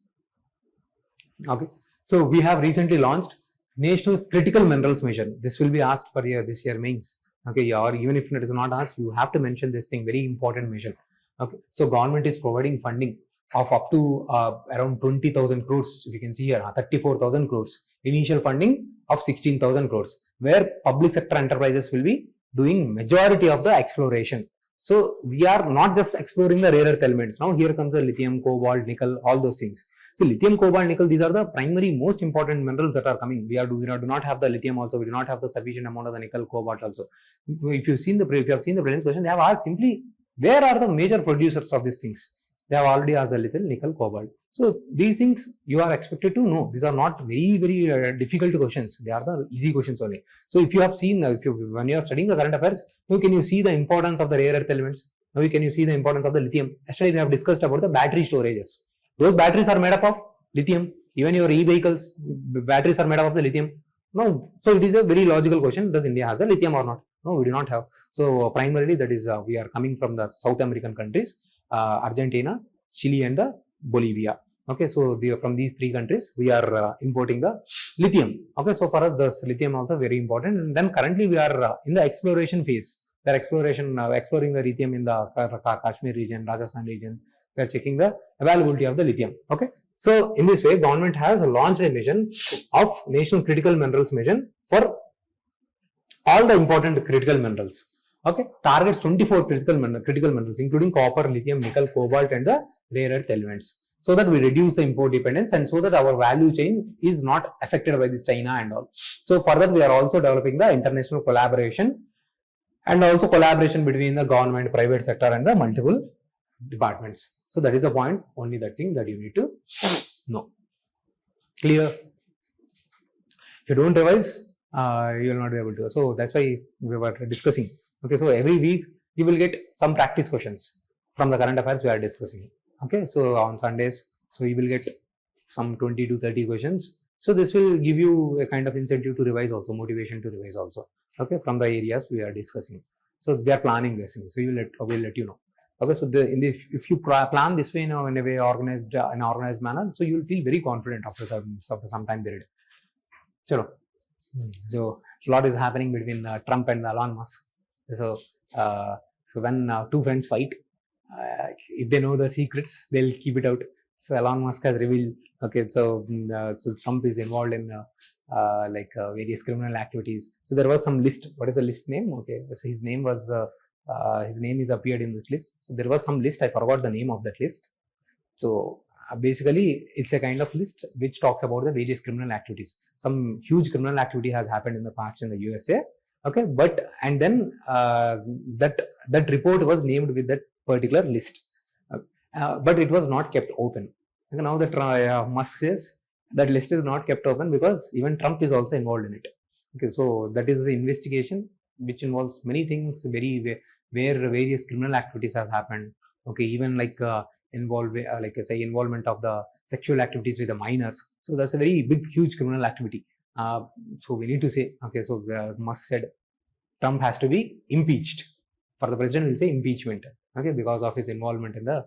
Okay, so we have recently launched National Critical Minerals Mission. This will be asked for this year mains. Okay, or even if it is not asked, you have to mention this thing, very important mission. Okay, so government is providing funding of up to around 20,000 crores. If you can see here, 34,000 crores. Initial funding of 16,000 crores, where public sector enterprises will be doing majority of the exploration. So we are not just exploring the rare earth elements. Now here comes the lithium, cobalt, nickel, all those things. So lithium, cobalt, nickel, these are the primary most important minerals that are coming. We do not have the lithium also. We do not have the sufficient amount of the nickel, cobalt also. If you have seen the previous question, they have asked simply, where are the major producers of these things? They have already asked a little nickel, cobalt. So these things you are expected to know. These are not very difficult questions. They are the easy questions only. So if you have seen, when you are studying the current affairs, now can you see the importance of the rare earth elements? Now can you see the importance of the lithium? Yesterday we have discussed about the battery storages. Those batteries are made up of lithium. Even your e-vehicles batteries are made up of the lithium. No, so it is a very logical question. Does India has a lithium or not? No, we do not have. So primarily that is we are coming from the South American countries, Argentina, Chile and the Bolivia. Okay, so from these three countries we are importing the lithium. Okay, so for us the lithium also very important. And then currently we are in the exploration phase. We are exploring the lithium in the Kashmir region, Rajasthan region. We are checking the availability of the lithium. Okay, so in this way, government has launched a mission of National Critical Minerals Mission for all the important critical minerals. Okay, targets 24 critical minerals, including copper, lithium, nickel, cobalt, and the rare earth elements, so that we reduce the import dependence and so that our value chain is not affected by this China and all. So for that, we are also developing the international collaboration and also collaboration between the government, private sector, and the multiple departments. So that is the point, only that thing that you need to know. Clear? If you don't revise, you will not be able to. So that's why we were discussing. Okay, so every week you will get some practice questions from the current affairs we are discussing. Okay, so on Sundays, so you will get some 20 to 30 questions. So this will give you a kind of incentive to revise also, motivation to revise also. Okay, from the areas we are discussing. So we are planning this thing. So we'll let you know. Okay, so if you plan this way in a way organized in an organized manner, so you will feel very confident after some time period. Chalo. So a lot is happening between Trump and Elon Musk. So when two friends fight, if they know the secrets, they'll keep it out. So Elon Musk has revealed. Okay, so so Trump is involved in various criminal activities. So there was some list. What is the list name? Okay, so his name is appeared in this list. So there was some list. I forgot the name of that list. So basically, it's a kind of list which talks about the various criminal activities. Some huge criminal activity has happened in the past in the USA. Okay, but and then that report was named with that particular list, but it was not kept open. Now that Musk says that list is not kept open because even Trump is also involved in it. Okay, so that is the investigation which involves many things, where various criminal activities has happened. Okay, even involvement of the sexual activities with the minors. So that's a very big, huge criminal activity. So we need to say, okay, so Musk said Trump has to be impeached. For the president, we'll say impeachment. Okay, because of his involvement in the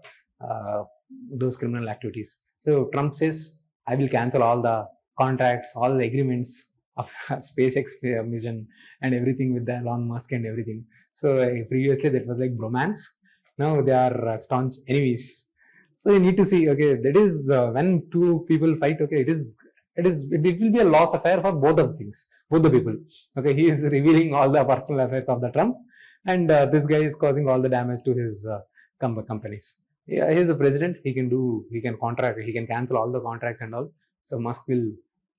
those criminal activities. So Trump says, I will cancel all the contracts, all the agreements of SpaceX mission and everything with the Elon Musk and everything. So previously that was like bromance. Now they are staunch enemies. So you need to see, okay, that is when two people fight, okay, it will be a loss affair for both of things, both the people. Okay, he is revealing all the personal affairs of the Trump, and this guy is causing all the damage to his companies. Yeah, he is a president. He can cancel all the contracts and all. So Musk will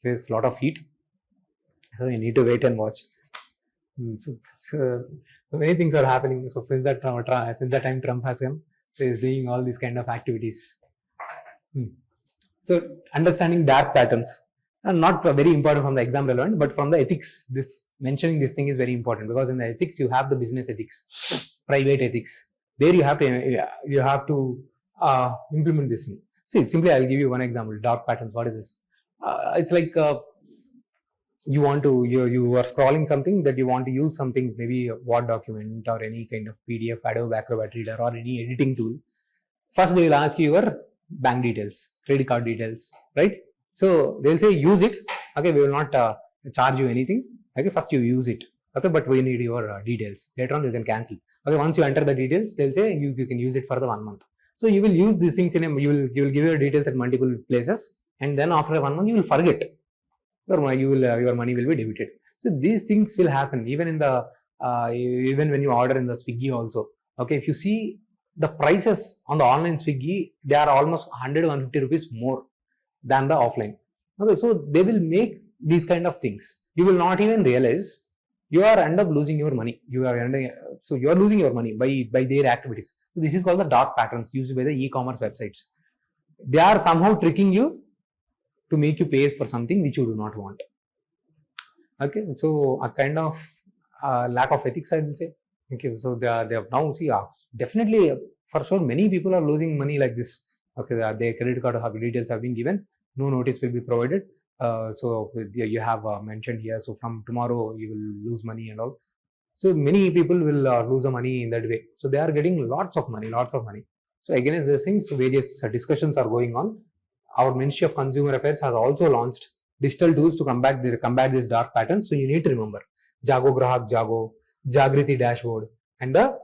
face a lot of heat. So you need to wait and watch. So many things are happening. So since that time Trump has come, so he's doing all these kind of activities. So understanding dark patterns are not very important from the exam relevant, but from the ethics, mentioning this thing is very important, because in the ethics you have the business ethics, private ethics. There you have to implement this thing. See, simply I'll give you one example. Dark patterns. What is this? It's like you are scrolling something that you want to use something, maybe a Word document or any kind of PDF, Adobe Acrobat Reader or any editing tool. First they will ask you your bank details, credit card details, right? So they will say use it. Okay, we will not charge you anything. Okay, first you use it. Okay, but we need your details. Later on you can cancel. Okay, once you enter the details, they'll say you can use it for the 1 month. So you will use these things you will give your details at multiple places, and then after 1 month you will forget. Your money will be debited. So these things will happen even in the even when you order in the Swiggy also. Okay, if you see the prices on the online Swiggy, they are almost 100-150 rupees more than the offline. Okay, so they will make these kind of things. You will not even realize you are end up losing your money. You are losing your money by their activities. So this is called the dark patterns used by the e-commerce websites. They are somehow tricking you to make you pay for something which you do not want. Okay, so a kind of lack of ethics, I will say. Okay, so they have now definitely for sure many people are losing money like this. Okay, their credit card details have been given, no notice will be provided. So you have mentioned here. So from tomorrow you will lose money and all. So many people will lose the money in that way. So they are getting lots of money. So against these things, various discussions are going on. Our Ministry of Consumer Affairs has also launched digital tools to combat these dark patterns. So you need to remember Jago Grahak Jago, Jagriti Dashboard, and the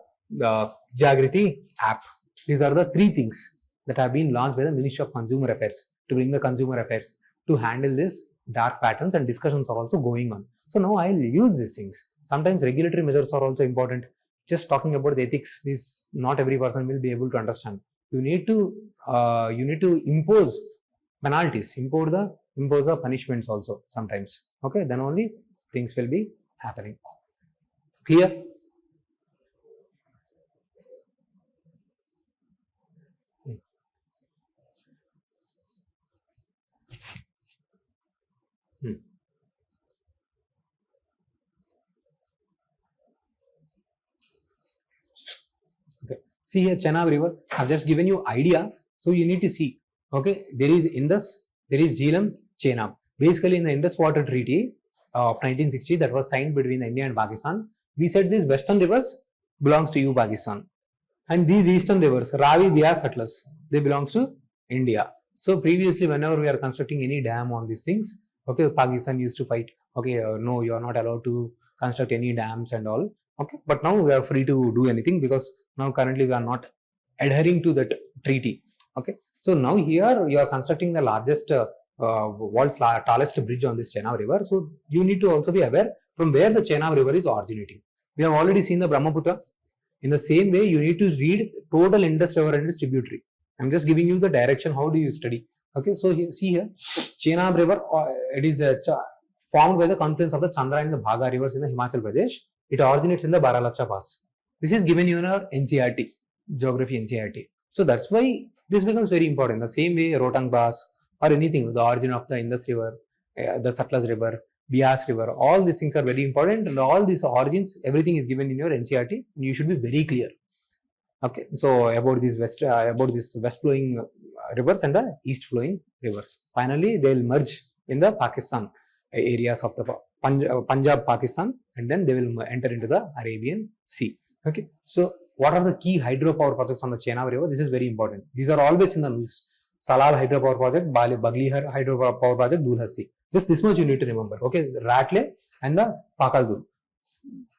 Jagriti app. These are the 3 things that have been launched by the Ministry of Consumer Affairs to bring the consumer affairs to handle these dark patterns, and discussions are also going on. So now I'll use these things. Sometimes regulatory measures are also important. Just talking about the ethics, this not every person will be able to understand. You need to impose penalties, impose the punishments also sometimes. Okay, then only things will be happening. Clear? Okay. See here, Chenab River. I've just given you idea. So you need to see. Okay, there is Indus, there is Jhelum, Chenab. Basically, in the Indus Water Treaty of 1960 that was signed between India and Pakistan, we said these western rivers belongs to you, Pakistan. And these eastern rivers, Ravi, Bias, Satluj, they belongs to India. So previously, whenever we are constructing any dam on these things, okay, Pakistan used to fight. Okay, no, you are not allowed to construct any dams and all. Okay, but now we are free to do anything because now currently we are not adhering to that treaty. Okay, so now here you are constructing the largest world's tallest bridge on this Chenab river. So you need to also be aware from where the Chenab river is originating. We have already seen the Brahmaputra. In the same way, you need to read total Indus river and its tributary. I'm just giving you the direction. How do you study? Okay, so here, see here, Chenab river. It is formed by the confluence of the Chandra and the Bhaga rivers in the Himachal Pradesh. It originates in the Baralacha Pass. This is given in our NCERT, geography NCERT. So that's why this becomes very important. The same way, Rotang Pass or anything, the origin of the Indus river, the Satluj river, Bias river, all these things are very important, and all these origins, everything is given in your NCERT. You should be very clear. Okay, so about these west flowing rivers and the east flowing rivers. Finally, they will merge in the Pakistan areas of the Punjab, Pakistan, and then they will enter into the Arabian Sea. Okay, so what are the key hydropower projects on the Chenab river? This is very important. These are always in the news. Salal hydropower project, Baglihar hydropower project, Dulhasti. Just this much you need to remember. Okay, Ratle and the Pakal.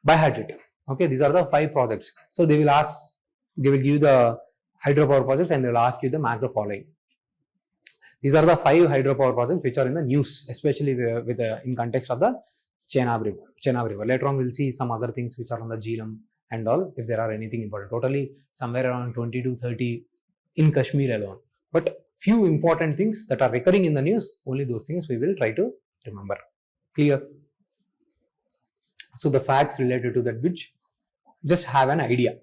By heart it. Okay, these are the 5 projects. So they will give the hydropower projects and they will ask you the marks of following. These are the 5 hydropower projects which are in the news, especially in context of the Chenab river. Later on, we'll see some other things which are on the Jhelum and all, if there are anything important. Totally somewhere around 20 to 30 in Kashmir alone. But few important things that are recurring in the news, only those things we will try to remember. Clear? So the facts related to that bridge, just have an idea.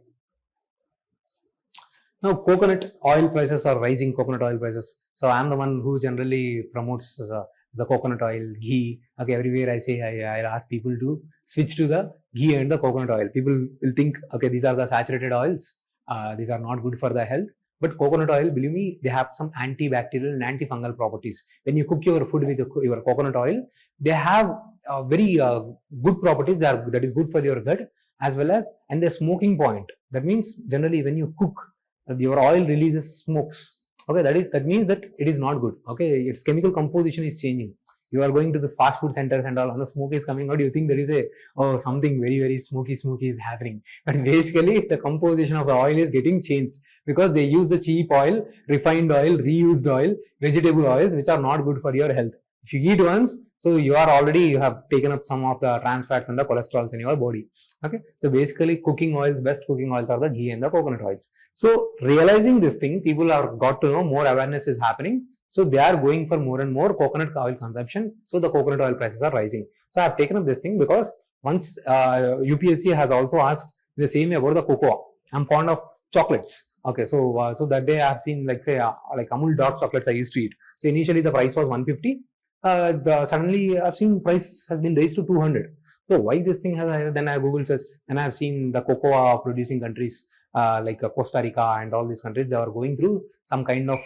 Now, coconut oil prices are rising, coconut oil prices. So I am the one who generally promotes the coconut oil, ghee. Okay, everywhere I say, I'll ask people to switch to the ghee and the coconut oil. People will think, okay, these are the saturated oils. These are not good for the health. But coconut oil, believe me, they have some antibacterial and antifungal properties. When you cook your food with your coconut oil, they have very good properties that is good for your gut, as well as, and the smoking point. That means generally when you cook, your oil releases smokes. Okay, that means that it is not good. Okay, its chemical composition is changing. You are going to the fast food centers and all, and the smoke is coming out. You think there is something very, very smoky is happening. But basically, the composition of the oil is getting changed because they use the cheap oil, refined oil, reused oil, vegetable oils, which are not good for your health. If you eat once, so you have taken up some of the trans fats and the cholesterols in your body. Okay, so basically cooking oils, best cooking oils are the ghee and the coconut oils. So realizing this thing, people are got to know, more awareness is happening. So they are going for more and more coconut oil consumption. So the coconut oil prices are rising. So I have taken up this thing because once UPSC has also asked the same way about the cocoa. I'm fond of chocolates. Okay, so that day I have seen like Amul dark chocolates I used to eat. So initially the price was 150. Suddenly I've seen price has been raised to 200. So why this thing has, then I Google search and I have seen the cocoa producing countries like Costa Rica and all these countries, they are going through some kind of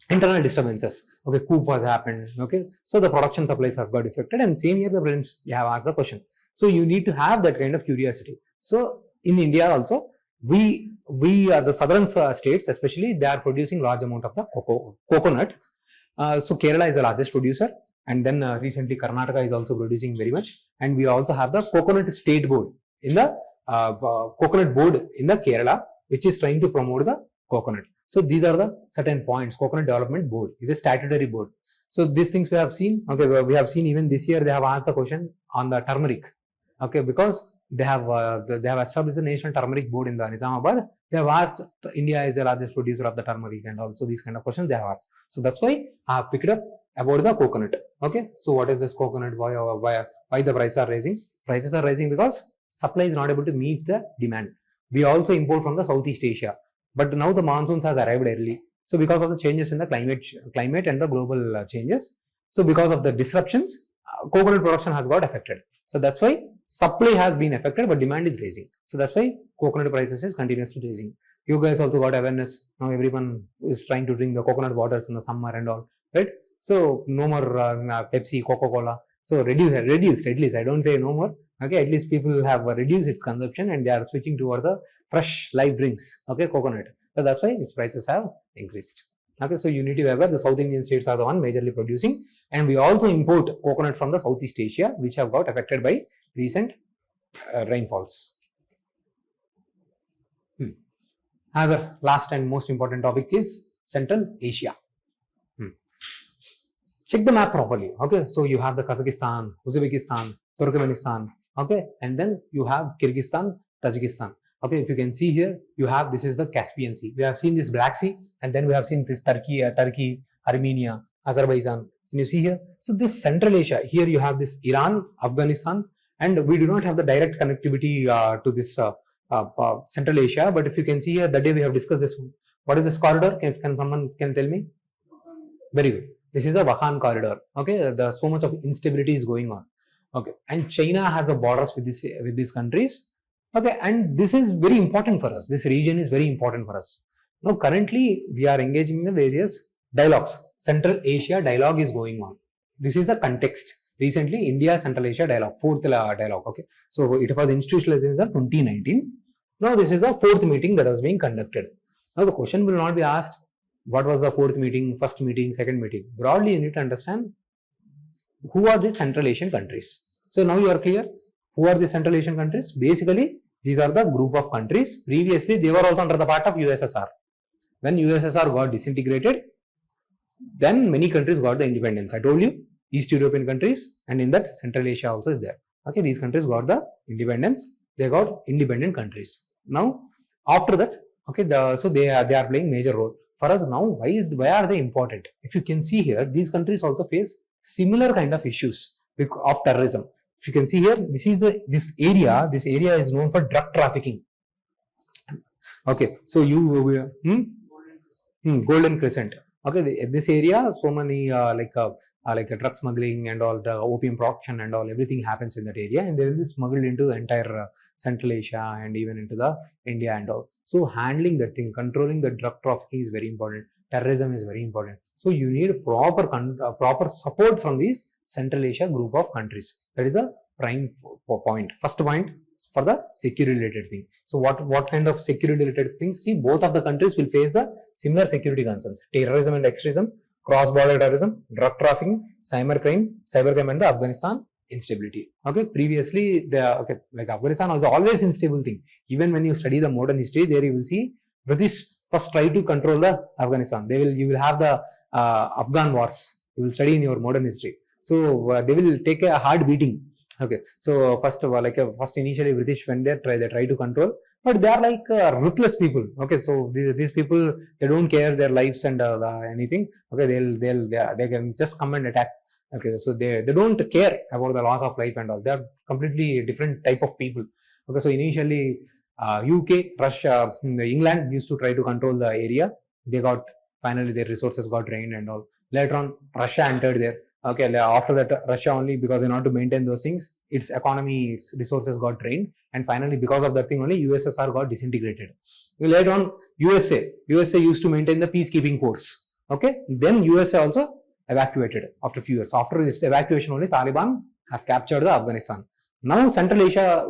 internal disturbances. Okay, coup has happened. Okay, so the production supplies has got affected, and same year the prelims you have asked the question. So you need to have that kind of curiosity. So in India also, we the southern states especially, they are producing large amount of the coconut. So Kerala is the largest producer, and then recently Karnataka is also producing very much, and we also have the coconut state board in the coconut board in the Kerala, which is trying to promote the coconut. So these are the certain points. Coconut Development Board is a statutory board. So these things we have seen. Okay, we have seen even this year they have asked the question on the turmeric. Okay, because they have established the National Turmeric Board in the Nizamabad. They have asked, India is the largest producer of the turmeric, and also these kind of questions they have asked. So that's why I have picked up about the coconut. Okay, so what is this coconut? Why the prices are rising? Prices are rising because supply is not able to meet the demand. We also import from the Southeast Asia, but now the monsoons has arrived early. So because of the changes in the climate and the global changes, so because of the disruptions, coconut production has got affected. So that's why supply has been affected, but demand is rising. So that's why coconut prices is continuously rising. You guys also got awareness. Now everyone is trying to drink the coconut waters in the summer and all, right? So no more Pepsi, Coca-Cola. So reduce at least. I don't say no more. Okay, at least people have reduced its consumption and they are switching towards the fresh live drinks. Okay, coconut. So that's why its prices have increased. Okay, so you need to be aware the South Indian states are the one majorly producing, and we also import coconut from the Southeast Asia, which have got affected by recent rainfalls. Another last and most important topic is Central Asia. Check the map properly. Okay, so you have the Kazakhstan, Uzbekistan, Turkmenistan. Okay, and then you have Kyrgyzstan, Tajikistan. Okay, if you can see here, you have this is the Caspian Sea. We have seen this Black Sea, and then we have seen this Turkey, Armenia, Azerbaijan. Can you see here? So this Central Asia, here you have this Iran, Afghanistan, and we do not have the direct connectivity to this Central Asia. But if you can see here, that day we have discussed this. What is this corridor? Can someone tell me? Very good. This is a Wakhan corridor. Okay, so much of instability is going on. Okay, and China has the borders with these countries. Okay, and this is very important for us. This region is very important for us. Now, currently we are engaging in the various dialogues. Central Asia dialogue is going on. This is the context. Recently, India Central Asia dialogue, fourth dialogue. Okay, so it was institutionalized in the 2019. Now, this is the fourth meeting that was being conducted. Now, the question will not be asked, what was the fourth meeting, first meeting, second meeting? Broadly, you need to understand who are these Central Asian countries. So now you are clear. Who are the Central Asian countries? Basically, these are the group of countries. Previously, they were also under the part of USSR. When USSR got disintegrated, then many countries got the independence. I told you, East European countries, and in that Central Asia also is there. Okay, these countries got the independence. They got independent countries. Now, after that, okay, so they are playing major role. For us now, why are they important? If you can see here, these countries also face similar kind of issues of terrorism. If you can see here, this area is known for drug trafficking. Okay, so Golden Crescent. Okay, this area, so many like drug smuggling and all, the opium production and all, everything happens in that area, and they will be smuggled into the entire Central Asia and even into the India and all. So handling that thing, controlling the drug trafficking is very important. Terrorism is very important. So you need proper support from these Central Asia group of countries. That is a prime point. First point for the security related thing. So what kind of security related things? See, both of the countries will face the similar security concerns: terrorism and extremism, cross-border terrorism, drug trafficking, cybercrime, and the Afghanistan instability. Okay, previously like Afghanistan was always unstable thing. Even when you study the modern history, there you will see British first try to control the Afghanistan. You will have the Afghan wars. You will study in your modern history. So they will take a hard beating. Okay, so first initially British went there, they try to control, but they are like ruthless people. Okay, so these people, they don't care their lives and anything. Okay, they can just come and attack. Okay, so they don't care about the loss of life and all. They are completely different type of people. Okay, so initially UK, Russia, England used to try to control the area. Finally their resources got drained and all. Later on, Russia entered there. Okay, after that, Russia only, because in order to maintain those things, its economy, its resources got drained, and finally because of that thing only, USSR got disintegrated. Later on, USA used to maintain the peacekeeping force. Okay, then USA also evacuated after a few years. After its evacuation only, Taliban has captured the Afghanistan. Now Central Asia,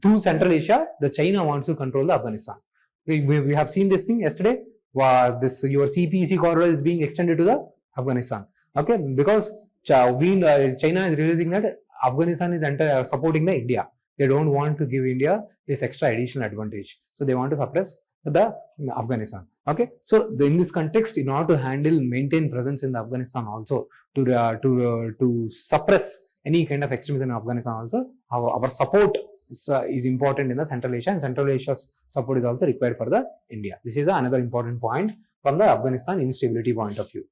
through Central Asia, the China wants to control the Afghanistan. We have seen this thing yesterday. Your CPEC corridor is being extended to the Afghanistan. Okay, because China is realizing that Afghanistan is supporting the India. They don't want to give India this extra additional advantage. So they want to suppress the Afghanistan. Okay, so in this context, in order to maintain presence in the Afghanistan also, to suppress any kind of extremism in Afghanistan also, our support is important in the Central Asia, and Central Asia's support is also required for the India. This is another important point from the Afghanistan instability point of view.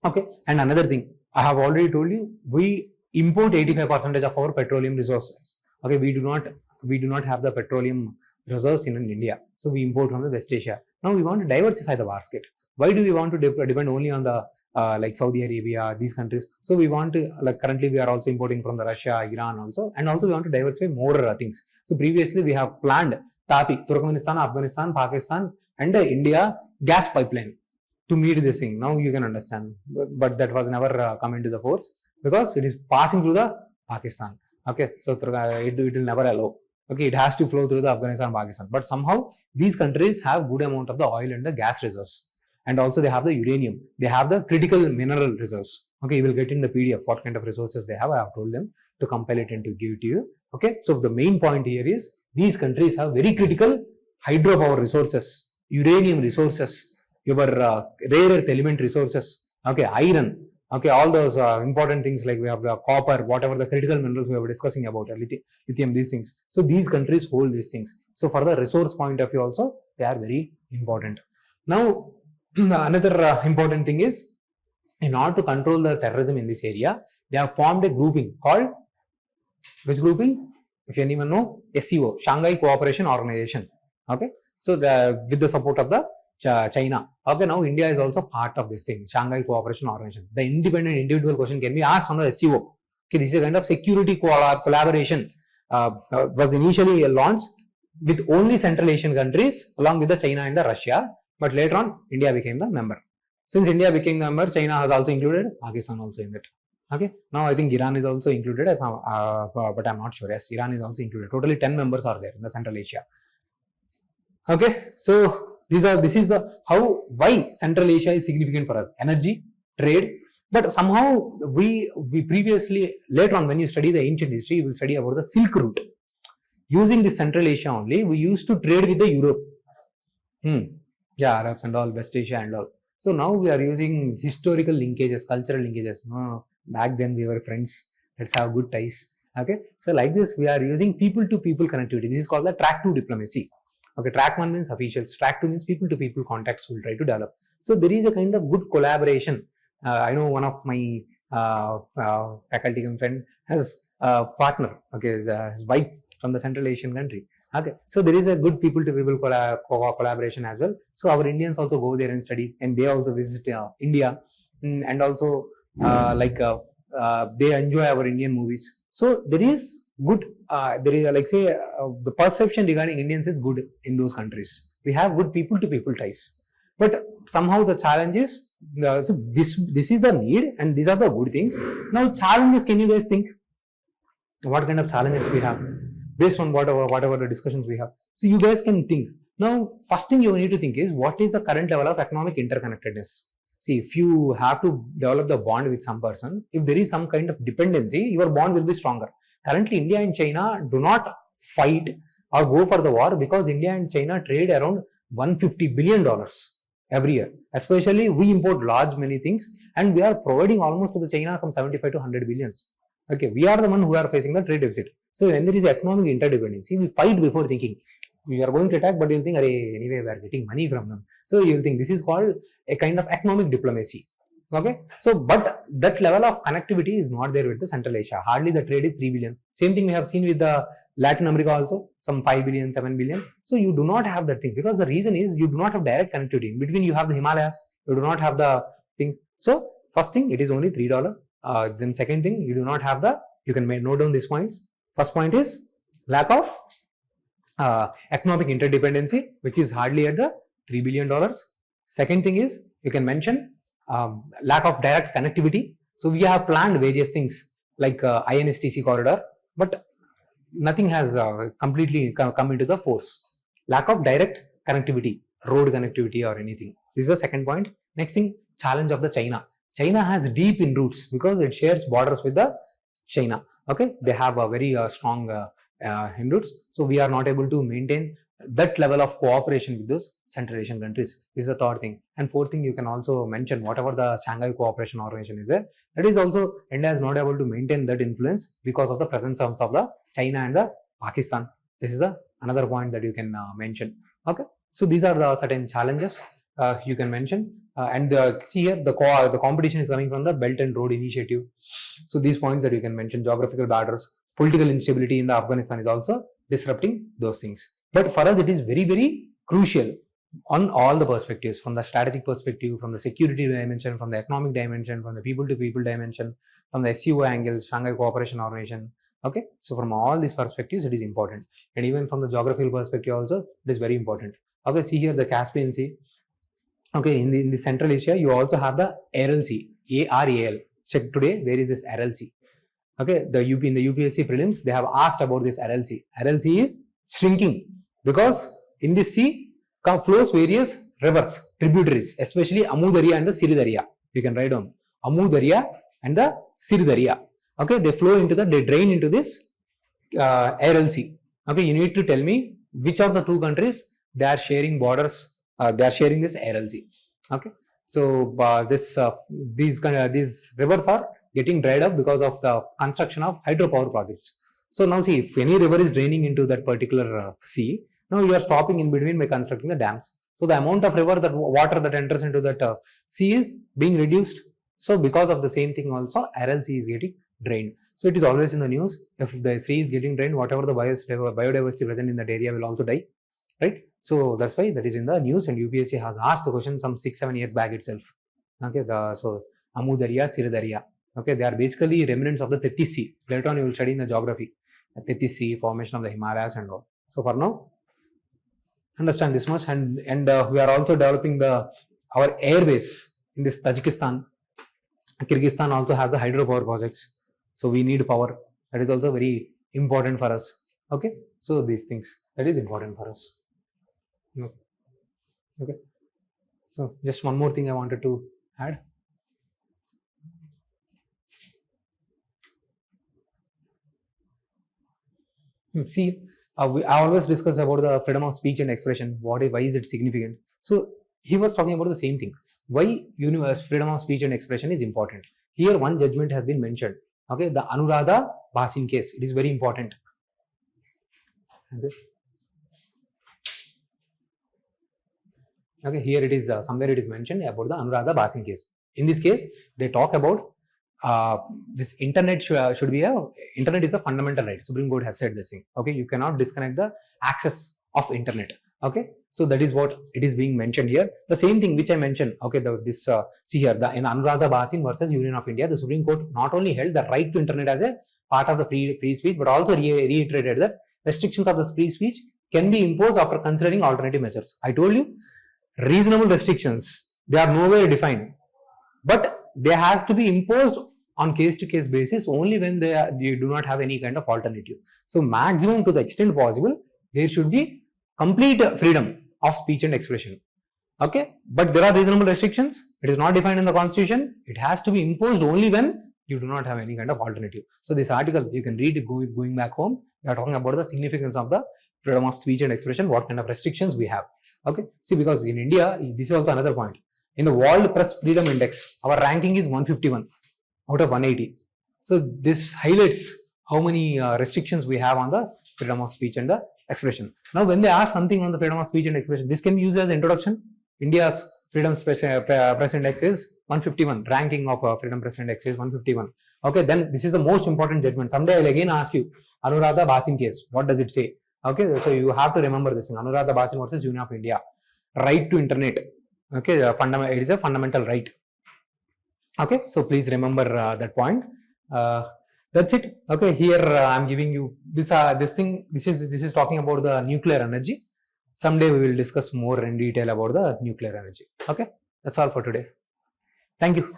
Okay, and another thing, I have already told you, we import 85% of our petroleum resources. Okay, we do not have the petroleum reserves in India, so we import from the West Asia. Now we want to diversify the basket. Why do we want to depend only on the like Saudi Arabia, these countries? So we want to, like currently we are also importing from the Russia, Iran also, and also we want to diversify more things. So previously we have planned TAPI, Turkmenistan, Afghanistan, Pakistan, and India gas pipeline to meet this thing. Now you can understand, but that was never come into the force because it is passing through the Pakistan. Okay, so it will never allow. Okay, it has to flow through the Afghanistan and Pakistan. But somehow these countries have good amount of the oil and the gas reserves, and also they have the uranium. They have the critical mineral reserves. Okay, you will get in the PDF what kind of resources they have. I have told them to compile it and to give it to you. Okay, so the main point here is these countries have very critical hydropower resources, uranium resources, your rare earth element resources. Okay, iron. Okay, all those important things like we have the copper, whatever the critical minerals we were discussing about, lithium, these things. So these countries hold these things. So for the resource point of view also, they are very important. Now, another important thing is, in order to control the terrorism in this area, they have formed a grouping called, which grouping? If anyone know, SCO, Shanghai Cooperation Organization. Okay, so with the support of the China. Okay, now India is also part of this thing, Shanghai Cooperation Organization. The independent individual question can be asked on the SCO. Okay, this is a kind of security collaboration. Was initially launched with only Central Asian countries along with the China and the Russia, but later on India became the member. Since India became the member, China has also included, Pakistan also in it. Okay, now I think Iran is also included, but I'm not sure. Yes, Iran is also included. Totally 10 members are there in the Central Asia. Okay, so this is the why Central Asia is significant for us: energy, trade. But somehow we previously, later on when you study the ancient history, you will study about the Silk Route. Using the Central Asia only, we used to trade with the Europe. Yeah, Arabs and all, West Asia and all. So now we are using historical linkages, cultural linkages. No, back then we were friends. Let's have good ties. Okay, so like this we are using people to people connectivity. This is called the track 2 diplomacy. Okay, track 1 means officials, track 2 means people to people contacts will try to develop. So there is a kind of good collaboration. I know one of my faculty friend has a partner, okay, his wife from the Central Asian country. Okay, so there is a good people to people collaboration as well. So our Indians also go there and study, and they also visit India, and also they enjoy our Indian movies. So there is good, there is like say the perception regarding Indians is good in those countries. We have good people to people ties, but somehow the challenge is, so this is the need and these are the good things. Now challenges, can you guys think what kind of challenges we have based on whatever the discussions we have? So you guys can think. Now first thing you need to think is, what is the current level of economic interconnectedness? See, if you have to develop the bond with some person, if there is some kind of dependency, your bond will be stronger. Currently, India and China do not fight or go for the war because India and China trade around $150 billion every year. Especially, we import large many things and we are providing almost to the China some 75 to 100 billions. Okay, we are the one who are facing the trade deficit. So when there is economic interdependency, we fight before thinking. We are going to attack, but you'll think, anyway, we are getting money from them. So you'll think this is called a kind of economic diplomacy. Okay, so but that level of connectivity is not there with the Central Asia. Hardly the trade is 3 billion. Same thing we have seen with the Latin America also, some 5 billion, 7 billion. So you do not have that thing, because the reason is you do not have direct connectivity. In between you have the Himalayas, you do not have the thing. So first thing, it is only $3. Then second thing, you do not have the, you can note down these points. First point is lack of economic interdependency, which is hardly at the $3 billion. Second thing is, you can mention lack of direct connectivity. So we have planned various things like INSTC corridor, but nothing has completely come into the force. Lack of direct connectivity, road connectivity or anything. This is the second point. Next thing, challenge of the China. China has deep inroads because it shares borders with the China. Okay, they have a very strong inroads. So we are not able to maintain that level of cooperation with those Central Asian countries. This is the third thing. And fourth thing, you can also mention whatever the Shanghai Cooperation Organization is there. That is also, India is not able to maintain that influence because of the presence of the China and the Pakistan. This is another point that you can mention. Okay, so these are the certain challenges you can mention. And see here, the competition is coming from the Belt and Road Initiative. So these points that you can mention: geographical borders, political instability in the Afghanistan is also disrupting those things. But for us, it is very, very crucial on all the perspectives, from the strategic perspective, from the security dimension, from the economic dimension, from the people to people dimension, from the SCO angle, Shanghai Cooperation Organization. Okay, so from all these perspectives, it is important. And even from the geographical perspective also, it is very important. Okay, see here the Caspian Sea. Okay, in the Central Asia, you also have the Aral Sea, ARAL. Check today, where is this Aral Sea? Okay, the UP in the UPSC prelims, they have asked about this RLC. RLC is shrinking because in this sea flows various rivers, tributaries, especially Amu Darya and the Siri Darya. You can write down Amu Darya and the Siri Darya. Okay, they flow into they drain into this RLC. Okay, you need to tell me which of the two countries they are sharing borders. They are sharing this RLC. Okay, so these rivers are getting dried up because of the construction of hydropower projects. So now see, if any river is draining into that particular sea, now you are stopping in between by constructing the dams. So the amount of water that enters into that sea is being reduced. So because of the same thing also, RLC is getting drained. So it is always in the news. If the sea is getting drained, whatever the biodiversity present in that area will also die, right? So that's why that is in the news, and UPSC has asked the question some 6-7 years back itself. Okay, so Amu Darya, Siri Darya. Okay, they are basically remnants of the Tethys Sea. Later on, you will study in the geography, the Tethys Sea, formation of the Himalayas and all. So for now, understand this much, and we are also developing our airbase in this Tajikistan. Kyrgyzstan also has the hydropower projects, so we need power. That is also very important for us. Okay, so these things, that is important for us. Okay, so just one more thing I wanted to add. See, I always discuss about the freedom of speech and expression. Why is it significant? So he was talking about the same thing. Why freedom of speech and expression is important. Here one judgment has been mentioned. Okay, the Anuradha Bhasin case. It is very important. Okay, here it is somewhere it is mentioned about the Anuradha Bhasin case. In this case, they talk about this internet should be internet is a fundamental right. Supreme Court has said this thing. Okay, you cannot disconnect the access of internet. Okay, so that is what it is being mentioned here. The same thing which I mentioned. Okay, see here in Anuradha Bhasin versus Union of India, the Supreme Court not only held the right to internet as a part of the free speech, but also reiterated that restrictions of the free speech can be imposed after considering alternative measures. I told you, reasonable restrictions, they are nowhere defined, but they has to be imposed on case-to-case basis only when you do not have any kind of alternative. So maximum to the extent possible, there should be complete freedom of speech and expression. Okay, but there are reasonable restrictions. It is not defined in the constitution. It has to be imposed only when you do not have any kind of alternative. So this article you can read it going back home. We are talking about the significance of the freedom of speech and expression, what kind of restrictions we have. Okay, see, because in India, this is also another point. In the World Press Freedom Index, our ranking is 151 out of 180. So this highlights how many restrictions we have on the freedom of speech and the expression. Now, when they ask something on the freedom of speech and expression, this can be used as introduction. India's freedom press index is 151. Ranking of freedom press index is 151. Okay, then this is the most important judgment. Someday I'll again ask you, Anuradha Bhasin case, what does it say? Okay, so you have to remember this in Anuradha Bhasin versus Union of India. Right to internet. Okay, it is a fundamental right. Okay, so please remember that point. That's it. Okay, here I'm giving you this thing. This is talking about the nuclear energy. Someday we will discuss more in detail about the nuclear energy. Okay, that's all for today. Thank you.